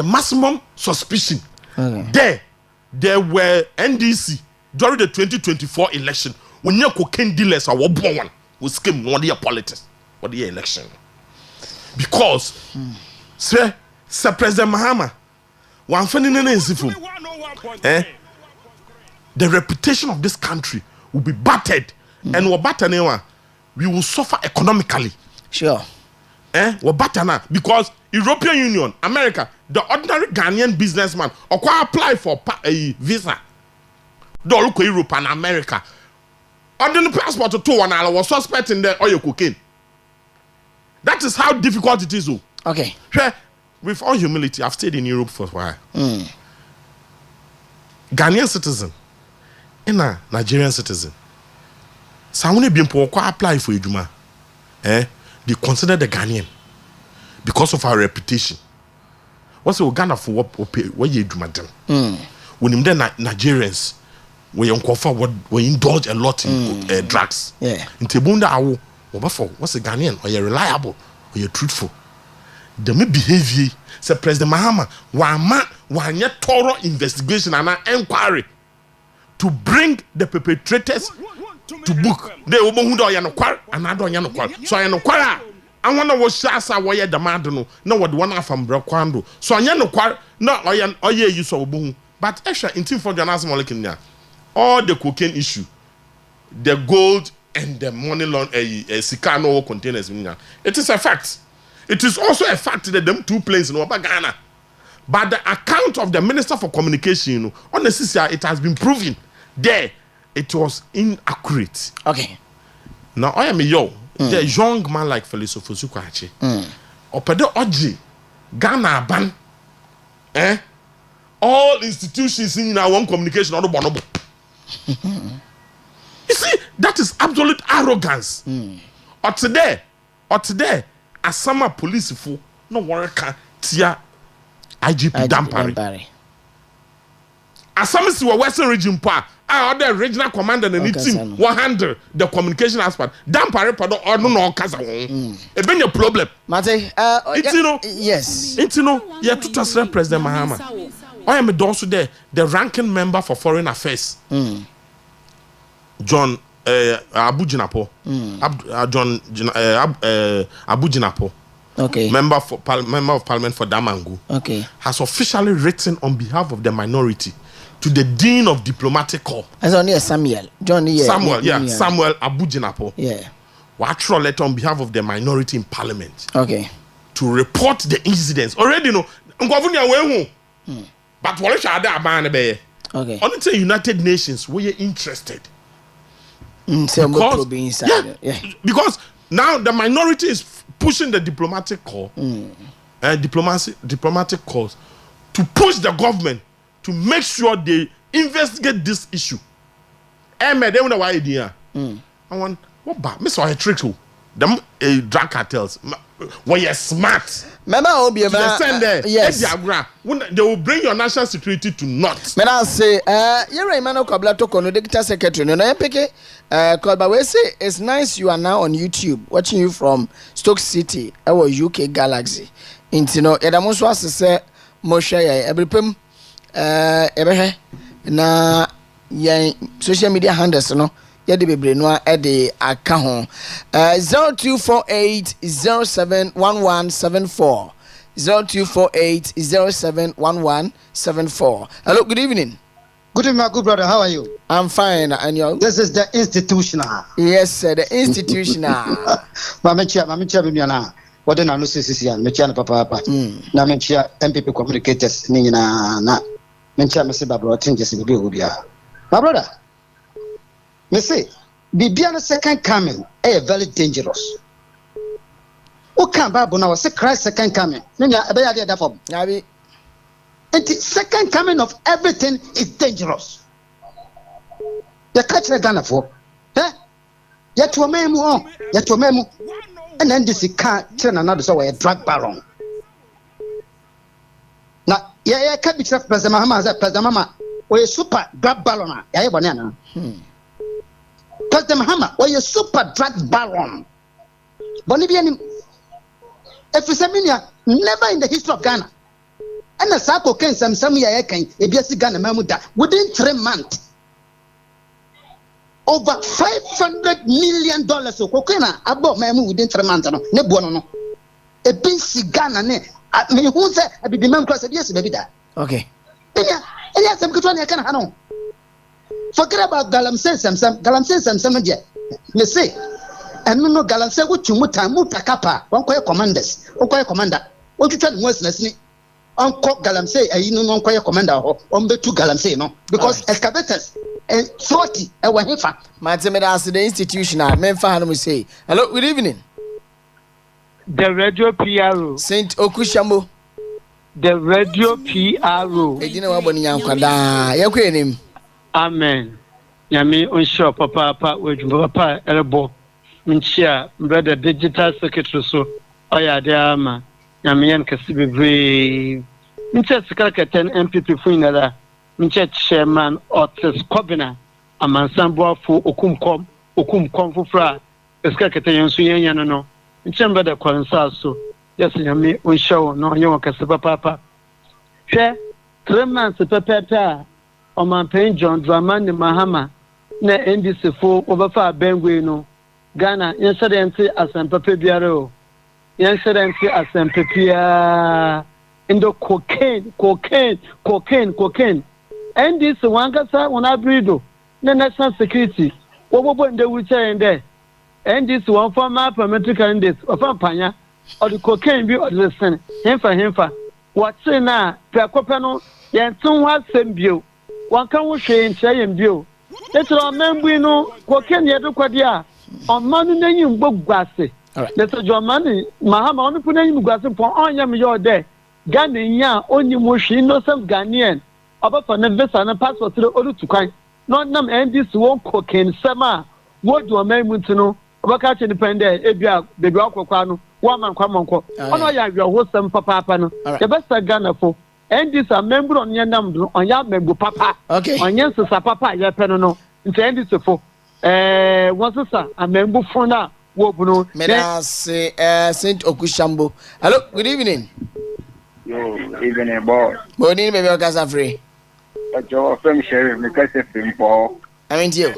maximum suspicion. Okay. There were NDC during the 2024 election when your cocaine dealers are one will scheme one year politics or the election. Because Sir President Mahama one the reputation of this country will be battered and we will suffer economically. Sure. We're better now because European Union, America, the ordinary Ghanaian businessman or apply for a visa. Don't look at Europe and America. Ordinary passport to 1 hour was suspecting the oil cocaine. That is how difficult it is. Okay. With all humility, I've stayed in Europe for a while. Ghanaian citizen and a Nigerian citizen. Someone being poor apply for Ejuma. They consider the Ghanaian because of our reputation. What's the Ghana for what you do, madam? when him then Nigerians we indulge a lot in drugs. Yeah. In Tebunda awo, what's a Ghanaian or you reliable or you truthful. The me behavior say President Mahama one thorough investigation and an inquiry to bring the perpetrators to book. They will who are no kwar and I don't know kwar. So I know kwar. I wanna was shasa why the man no what one from Brakwando. So I know kwar no or ye you so boom. But extra in team for Jonas Molekin all the cocaine issue, the gold and the money Sikano containers. It is a fact. It is also a fact that them two planes in Ghana. But the account of the Minister for Communication, on the CCR, it has been proven there it was inaccurate. Okay. Now I am the young man like Felice Ofosukwachi. Opede Oji, Ghana ban, all institutions in our own communication on the bonobo. You see, that is absolute arrogance. Or today, as some police for no one can tear IGP Dampare. As some is Western Region Pa, the regional commander and the team will handle the communication aspect. Dampare or no Kaza. It been a problem. Mate, yes. It's yeah, to trust President Mahama. I am also there, the ranking member for foreign affairs. John Abu Jinapo. Abu Jinapo. Okay. Member of Parliament for Damangu. Okay. Has officially written on behalf of the minority to the Dean of Diplomatic Corps. As only Samuel. Samuel Abu Jinapo. Yeah. Wrote a letter on behalf of the minority in Parliament. Okay. To report the incidents. Already no. But what is there? Okay. Only the United Nations were interested. Because now the minority is pushing the diplomatic corps diplomatic corps to push the government to make sure they investigate this issue. They wonder why I want what bad Miss or a trick to them drug cartels. When you're smart, remember yes, they will bring your national security to naught. Men I say, you're a man of Kablato Conodicta Secretary. No, I pick it. But we say it's nice you are now on YouTube watching you from Stoke City, our UK Galaxy. Intino, Edamuswa say, Moshe, every pim, na social media handles, no. Yadi bebre no ede aka ho 0248071174 0248071174. Hello, good evening. Good evening, my good brother. How are you? I'm fine, and you? This is the institutional. Yes, sir, the institutional. Mamicha bimiana. What do I know? Sisi Michana papa. Na Micha MPP communicators ni na Micha mesiba bro changes bibi ubia. My brother. Me say, Bibiana second coming, very dangerous. Who can't Bible now? Say Christ second coming. The second coming of everything is dangerous. The catch the Ghana for, yet to a memo, and then this can't turn another so a drug baron. Now, can't be President Mahama as a President Mama or a super drug baron. Banana. President Mahama or a super drug baron. Bolivian, if it's a never in the history of Ghana. And the Sako can some year can a BSC Ghana Mamuda within 3 months. Over $500 million of cocaine about Mamu within 3 months. Ne buono. A BSC Ghana ne. I mean, who's that? I be the man class. Yes, baby. Okay. Yeah, some good one I can have. Forget about Galamse some me say, and no Galamse what you mutakapa, one quiet commanders, one quiet commander. What you try to worse listening? Uncle Galamse, you know, non quiet commander or on the 2 Galamse, no, because excavators and 40 and 1 heifer. Matemeda, the institutional Memphis, we say, hello, good evening. The radio PRO. Saint Okushambo. The radio PRO. Amen. Yami unsure papa papa elbow. Minchia brother digital secretary so oya de ama. Yami yan kasi bebre. Minchia sikaka 10 MPP fuinala. minche chairman Otis Kobina amansambo fu okumkom fufra eska ketenyen so yenyan no nchembe de kwansa so yes nyame unshow no nyo kase papa hwe 3 months pepepe Oman Mpuntuo John Dramani Mahama na NDC fo obafa bengwe no Ghana incident asempepe biare o incident asempepe indo cocaine NDC wankasa wona brido na national security wobobo nde wuche nde NDC one former parliamentary candidate of Panya or the cocaine be or the sen hemfa what's na prekope no yentun wa sembio wanka wo hwe nche bio etro membu no cocaine yedo kwade a omanu nanyi gbogwase leto jomani mahama onu pu nanyi gbogwase pon onya me yo de Ghana nya onyi mo hwe innocent Ghanaian obafa na visa na passport ro orutukwan no nam NDC won cocaine sema wo do membu no obaka che depende ebia bebi akwakwa no wa man kwamonko ono ya wi ho sem papa no the best Ghana fo NDC a member on yandam do on ya member papa on yensa papa ya pe no nti NDC fo wonsasa a member fo na wo bu no mena se Saint Okushambo. Hello, good evening. Yo, evening boss. Morning baby okasa free. Ojo from sheriff me kase film po. You.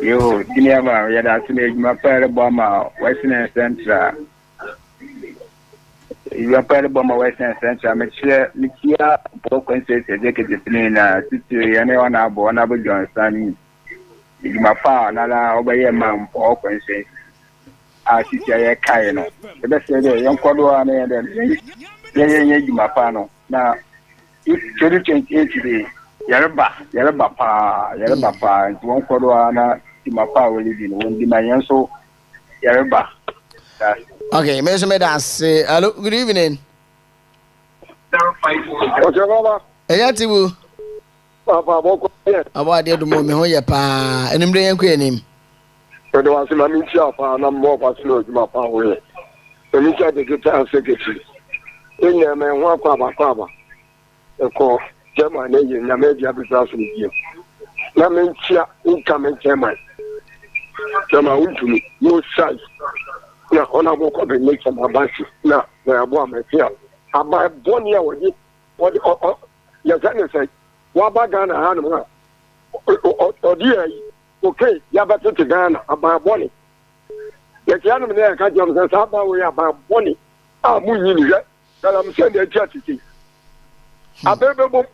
Yo, Kiniama, ya da tune ejuma pere boma Western Central. You are pere boma Western Central. Me chia po kwense executive na titi yane wana abo Johnson. Ejuma pa na la obaye mam po kwense. A titi ya kai no. The best day yon kodo ana ye ejuma pa no. Na 2028 day Yareba pa won kodo na Timapa will live in one dimension, Yareba. Okay, Mr. Medas, hello, good evening. Eyatibu. Papa, boko. About the moment, Hoyapa, and him doing queen. But there was a Mamicha, and more personal to my power. The Micha, the guitar secretary. In your man, one Kwaba, a call, German, and Yameja, because of you. Namencha, incoming German. Jama untu no size na ona go ko be make some abasi na abo me fia aba boni ya wodi ya zane say wa ba Ghana ha no odi ai okay ya ba to Ghana aba boni ya kianu me na ka jam say aba we aba boni a munyi ni je kala me send e tiatiti abebebo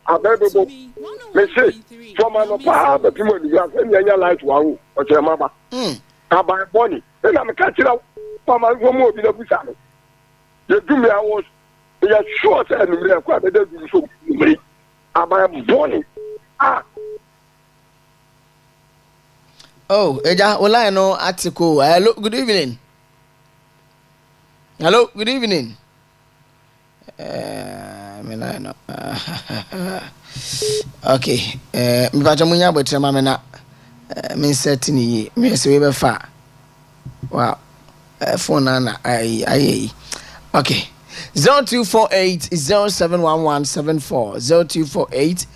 me say from an pa ba pimo ni ya say nya light wa wo Okyeremaba aba boni na me ka tira pama wo mo bi na busa no ye dum ya wo ya sure say no me kwa be da du so me aba boni Oh, eja ola no article. Hello, good evening. Hello, good evening. No. Okay. Me ba jamunya Okyeremaba me na me setini me se we be fa. Wow. Phone na ai. Okay. 0248 071174 0248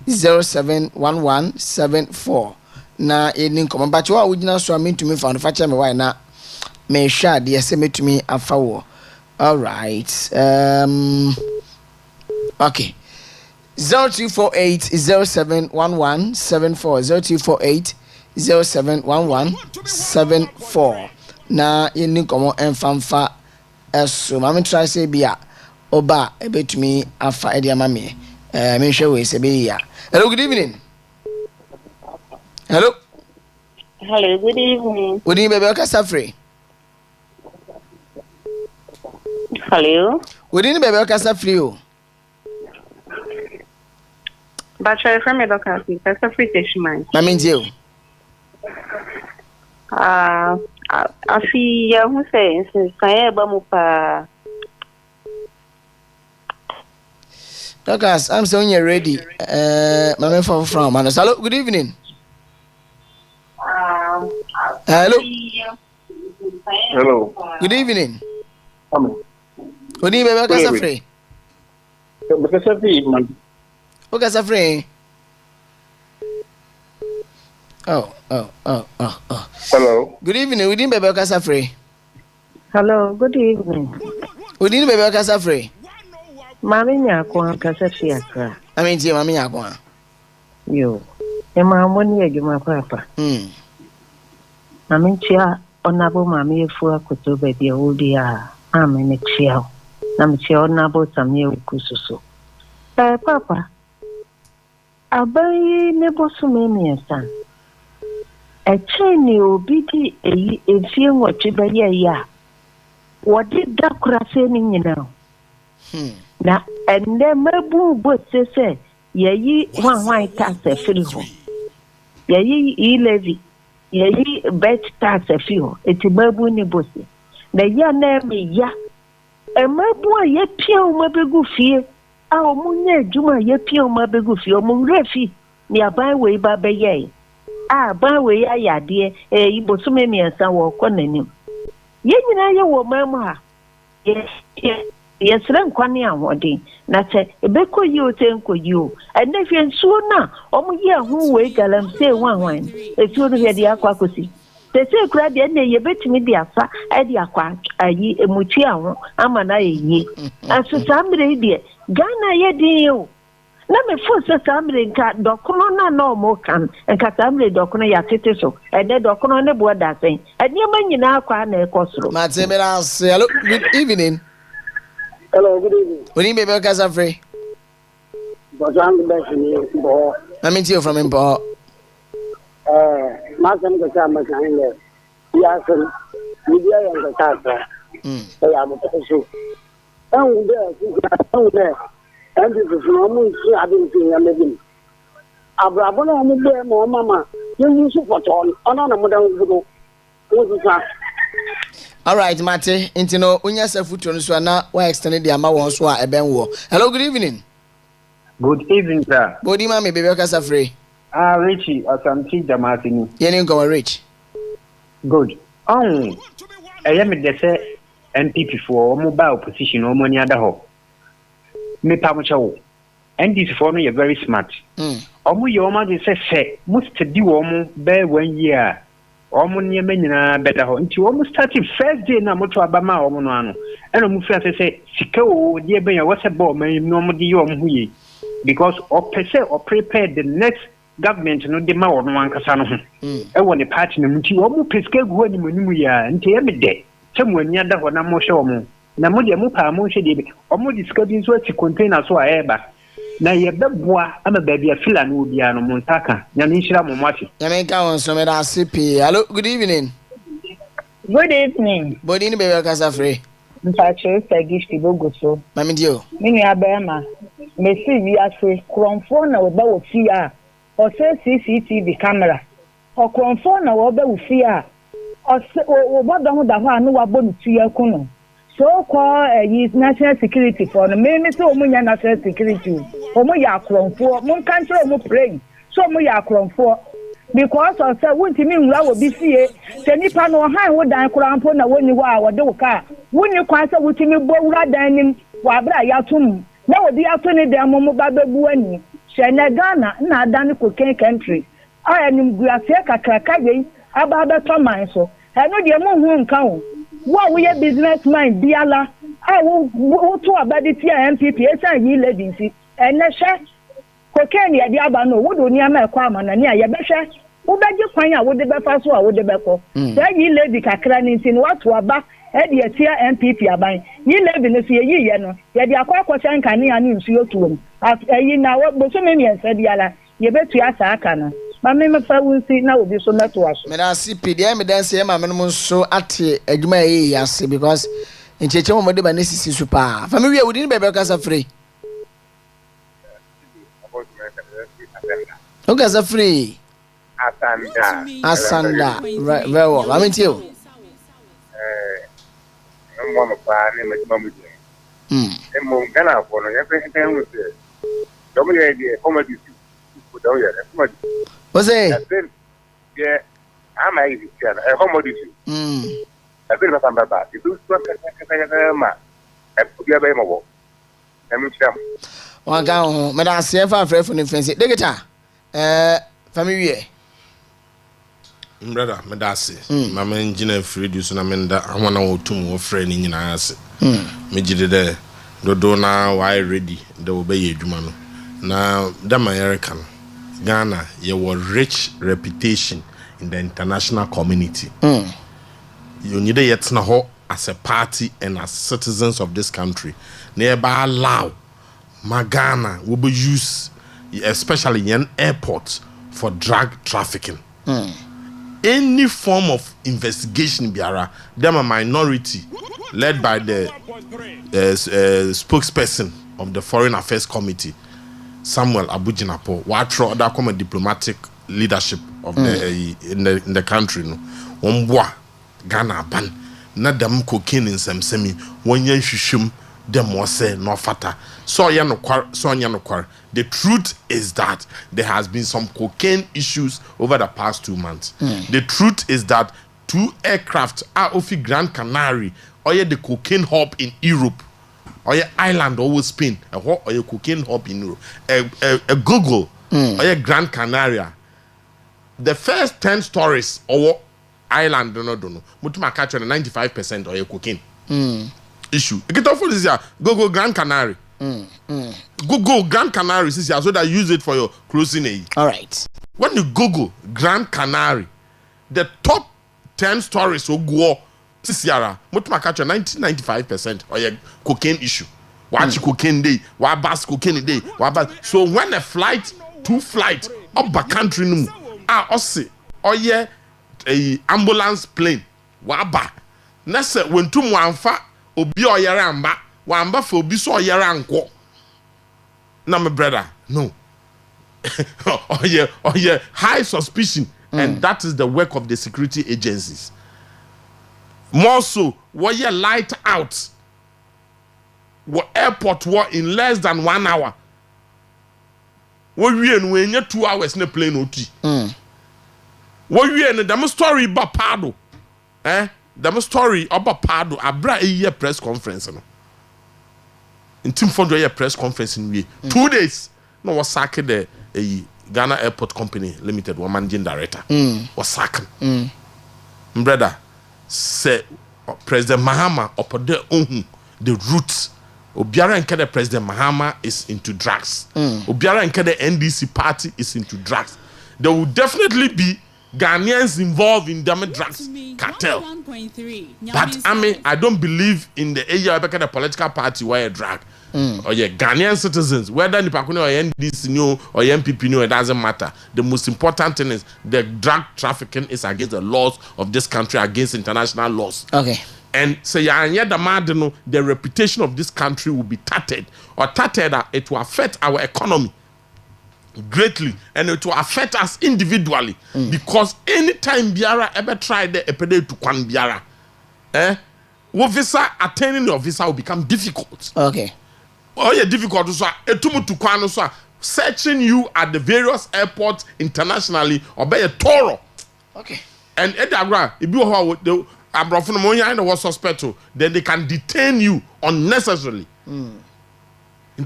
071174 na eni nkoma bacho a wugina so amentumi fa no fa che me why na me hwa de ese metumi afa wo. All right. Okay. 0248 071174 0248 071174 na eni nkoma enfamfa eso ma me try say bia oba ebetumi afa ede ama me me hwe we se be ya. Hello, good evening. Hello, good evening. Good evening, baby. Okasa free. Hello. Good evening, baby. Okasa free o. But try from me Okasa free. Okasa free teshman. Na me ndio. Afi ya hu say say ba mu pa. Dokas, I'm so you're ready. Mama from Manos. Hello, good evening. Hello. Hello. Good evening. Good evening, baby. Okasa free. Okasa free, man. Okasa free. Oh. Hello. Good evening. We didn't be able to free. Hello, good evening. We didn't be able to free. Mami nyakwa kasa fi Accra. I mean, mami nyakwa. Yo. Ema amoni ejuma papa. Mami chia onabo mami efu akoto baby odi a amene chia. Na mi chia onabo samye ukususo. Papa. Abayi ne bosu memi ensan. Echeni obidi efie nwotwe baye ya. Wodi dakura se ni nyina. Na ende mabu bo sese yeyi hwan tax afiri ho. Yeyi levy. Yeyi bet tax afiri ho. Eti mabu ni bosi. Na ya na me ya. E mabu a ye pia o mabegu fie. A o munye adwuma ye pia o mabegu fie. O mun refi ni aban we ba beye. A ban we ya yade iboso me miensa wo konanim. Ye nyina ye wo mamu ha. Yes, ran kwani ahode na che ebeko yi o tenko yi o ene hwe nsuo na omo yi ahu we galam se wanwan etuo no hwe de akwa kosi tese kura de na ye betimi de afa e de akwa ayi emuti aho ama na ye aso samre de Ghana ye din o na me fo se samre nka dokono na no mo kan nka samre dokono ya tete so ene dokono ne bo da sen ene manyina akwa na ekosoro Matemera, hello, good evening. Hello, good evening. We didn't be able to free. But I'm the best in you. I'm in you from Impo. Masam the Sama in there. Yes, media and the Tata. They are the show. Oh, there. And this is normal. I didn't see a living. Abrabona, there, more mamma. You use it for all. Another modern good. What is that? All right, Mate. Intino, unya se futu nso na wa extend the ama won so a eben wo. Hello, good evening. Good evening, sir. Body ma me bebe kasa free. Richie, Asamti Jamatini. Yeni go rich. Good. I am the say MPP for mobile position or money other ho. Me pamucho. And this for me are very smart. Omu yoma de say must do omu be 1 year. Omo nyeme nyina better ho nti omo start first day na moto abama omo no ano eno mu fi say sika o de ben ya what's about man no mo de yo ho yi because or prepare the next government no de ma wo no ankasa no ho e wo ne party no nti omo pesika gu ani manimu ya nti e me de chemu ania da ho na mo hwe omo na mo de mo pa mo hwe de omo de sika bi so ati container so a eba na ye beboa ama baby afila no obia no montaka nya ne nhira mo mwafi ya me ka won so me da sipi. Hello, good evening. Good evening. Body ni bebe kasa free. Mpacho se gift bogoso. Mami dio. Mini abema. Me see vi ase kronfo na oba wo fi a. O se CCTV camera. O kronfo na oba wo fi a. O se o bodon da ho anu wa bonu tuya kuno. So call national security for no me say omunya national security omuya akronfo mun kan tro mu pray so omuya akronfo because of say wuntimi nwura wo bisie se nipa no han wo dan krampo na woni wa wo de wo ka woni kwa say wutimi bo wura dan nim wa bra yatum na wo di ato ne dem mu ba bebu ani se na Ghana na adan ko ken country a enim guase kakraka we aba ba to man so eno de mu hu nka wo what we a businessman biala I will to about the MPP and ladies and Nasha cocaine ya diaba no would only a kwama na near Yabesha who beg you find would the best or would the beko that ye lady cacranin in what to about Eddie MPP abai ye live in the ye no ya the aqua and canny and you to him after ye now what Bosomini said yala ye bet to ask Akana. My name is Fawunsi now will be so not to us. Me da sipi de me dan se ma menum so ate adwuma ye yase because in cheche mo de ba nesisi super. Family we wudi bebe kasa free. O kasa free. Asanda. Right, very well. I mean you. Mo pa ne me ma mu je. Mo Ghana for no ye pe ten wo se. Do mo ye de comedy ku do ye comedy. What's it? Yeah, I'm a musician. A commodity. A bit of a baba. You do ma. I put your baby more. I'm sure. One guy, Madame CFA, friend from the fancy. Digita, family. Brother, medasi. Mama engineer Fred so na menda amana otum wo frɛ ni nyina ase. Me gide de dodo na why ready de obey adwuma no. Na that American Ghana you were rich reputation in the international community. You need to yet na as a party and as citizens of this country. Nearby allow Ghana will be used especially in airports for drug trafficking. Any form of investigation biara, them a minority led by the spokesperson of the Foreign Affairs Committee, Samuel Abujinapo, watro that come a diplomatic leadership of the in the country. No, Ombwa Ghana ban na them cocaine in some semi one yen shushum them was say no fata. So no kwar. The truth is that there has been some cocaine issues over the past 2 months. The truth is that 2 aircraft are off Grand Canary or the cocaine hub in Europe. Or your island always Spain, or your cocaine hub in Europe. A Google or your Grand Canaria. The first 10 stories or island don't know. But my catch on 95% or your cocaine issue. Get off this year. Google Grand Canary. Google Grand Canary is here so that use it for your closing aid. All right. When you Google Grand Canary, the top 10 stories will go this year. But my catch on 95% or your cocaine issue. Watch cocaine day, why bus cocaine day, why bus. So when a flight, 2 flights up the country, also or yeah, a ambulance plane, waba. Nessa when 2 mwanfa obi oyeramba, wamba for obi so oyeranko. Na my brother, no. Oh yeah, high suspicion, and that is the work of the security agencies. More so, what you light out. What airport were in less than 1 hour. What we in when you 2 hours in a plane OT. What we in the story about Pado. The story about Pado. Abra a year press conference. In Team Fondo year press conference in we 2 days. No was sacked the Ghana Airport Company Limited, one managing director. Was sacked. Brother, say President Mahama upon the roots. Obiara and the President Mahama is into drugs. Obiara and the NDC party is into drugs. There will definitely be Ghanaians involved in the drugs cartel. But I don't believe in the area of the political party where a drug. Or yeah, Ghanaian citizens, whether Nipakuni or NDC new or MPP new, it doesn't matter. The most important thing is the drug trafficking is against the laws of this country, against international laws. Okay. And say the reputation of this country will be tattered. Or tattered, it will affect our economy greatly, and it will affect us individually. Because anytime Biara ever tried the epidemic to Kwan Biara, visa attaining your visa will become difficult. Okay. Oh yeah, difficult so etumu to Kwan so searching you at the various airports internationally or by a Toro. Okay. And Edagra, if you have the Abrofun was suspect, then they can detain you unnecessarily.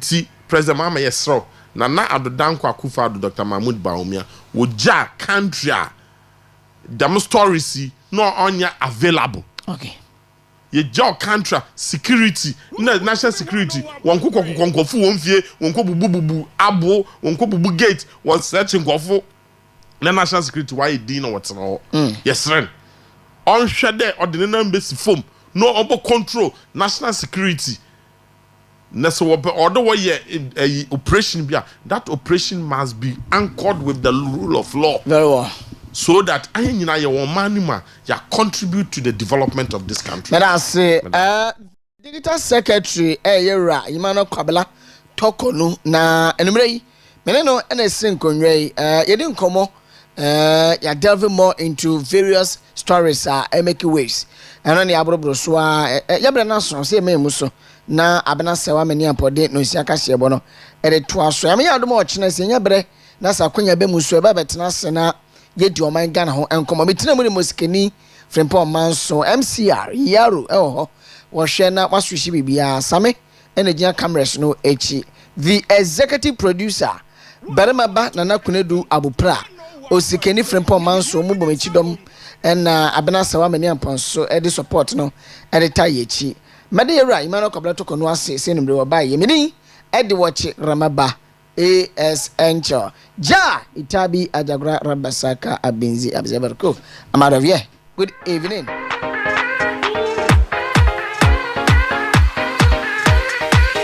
See, President Mama yes, sir. Nana Adodanko Akufo-Addo, Dr. Mahmoud Bawumia, woja country them stories no onya available. Okay. Ye jaw country security, national security, wonko kokofu wonfie, wonko bubu abo, wonko bubu gate, was searching kofu. Na national security why you didn't know what's all. Yes, sir. On shade ordinary embassy form, no obo control national security. So although a operation that operation must be anchored with the rule of law. Very well. So that you contribute to the development of this country. But I say, Digital Secretary, Imano Kabela, Tokonu, na enumere, meneno NSN Konwe, yedin komo, ya delving more into various stories, make ways. And on the Abro Swa, Yabra say me muso. Na abena sewa meni apode no siaka shebono ere to aso am ya do mo chine se nya bre na sakonya be muso e ba betena se na yedi o man Ghana ho enkomo betena mu ni moskeni frempo manso MCR yaro ho wo hwe na waswishi bibia same ene gina cameras no echi the executive producer Okyeremaba Nana Kunedu Abupra osikeni frempɔ manso mu bomechi dom ɛna abena sawa mani amponso ɛde support no ɛde ta yechi mede yɛwura imano kɔbla to kono ase se numre wɔba yɛ meni ɛde Okyeremaba AS Enchill ja itabi ajagura rabasaka abenzi abzeberko amaravye good evening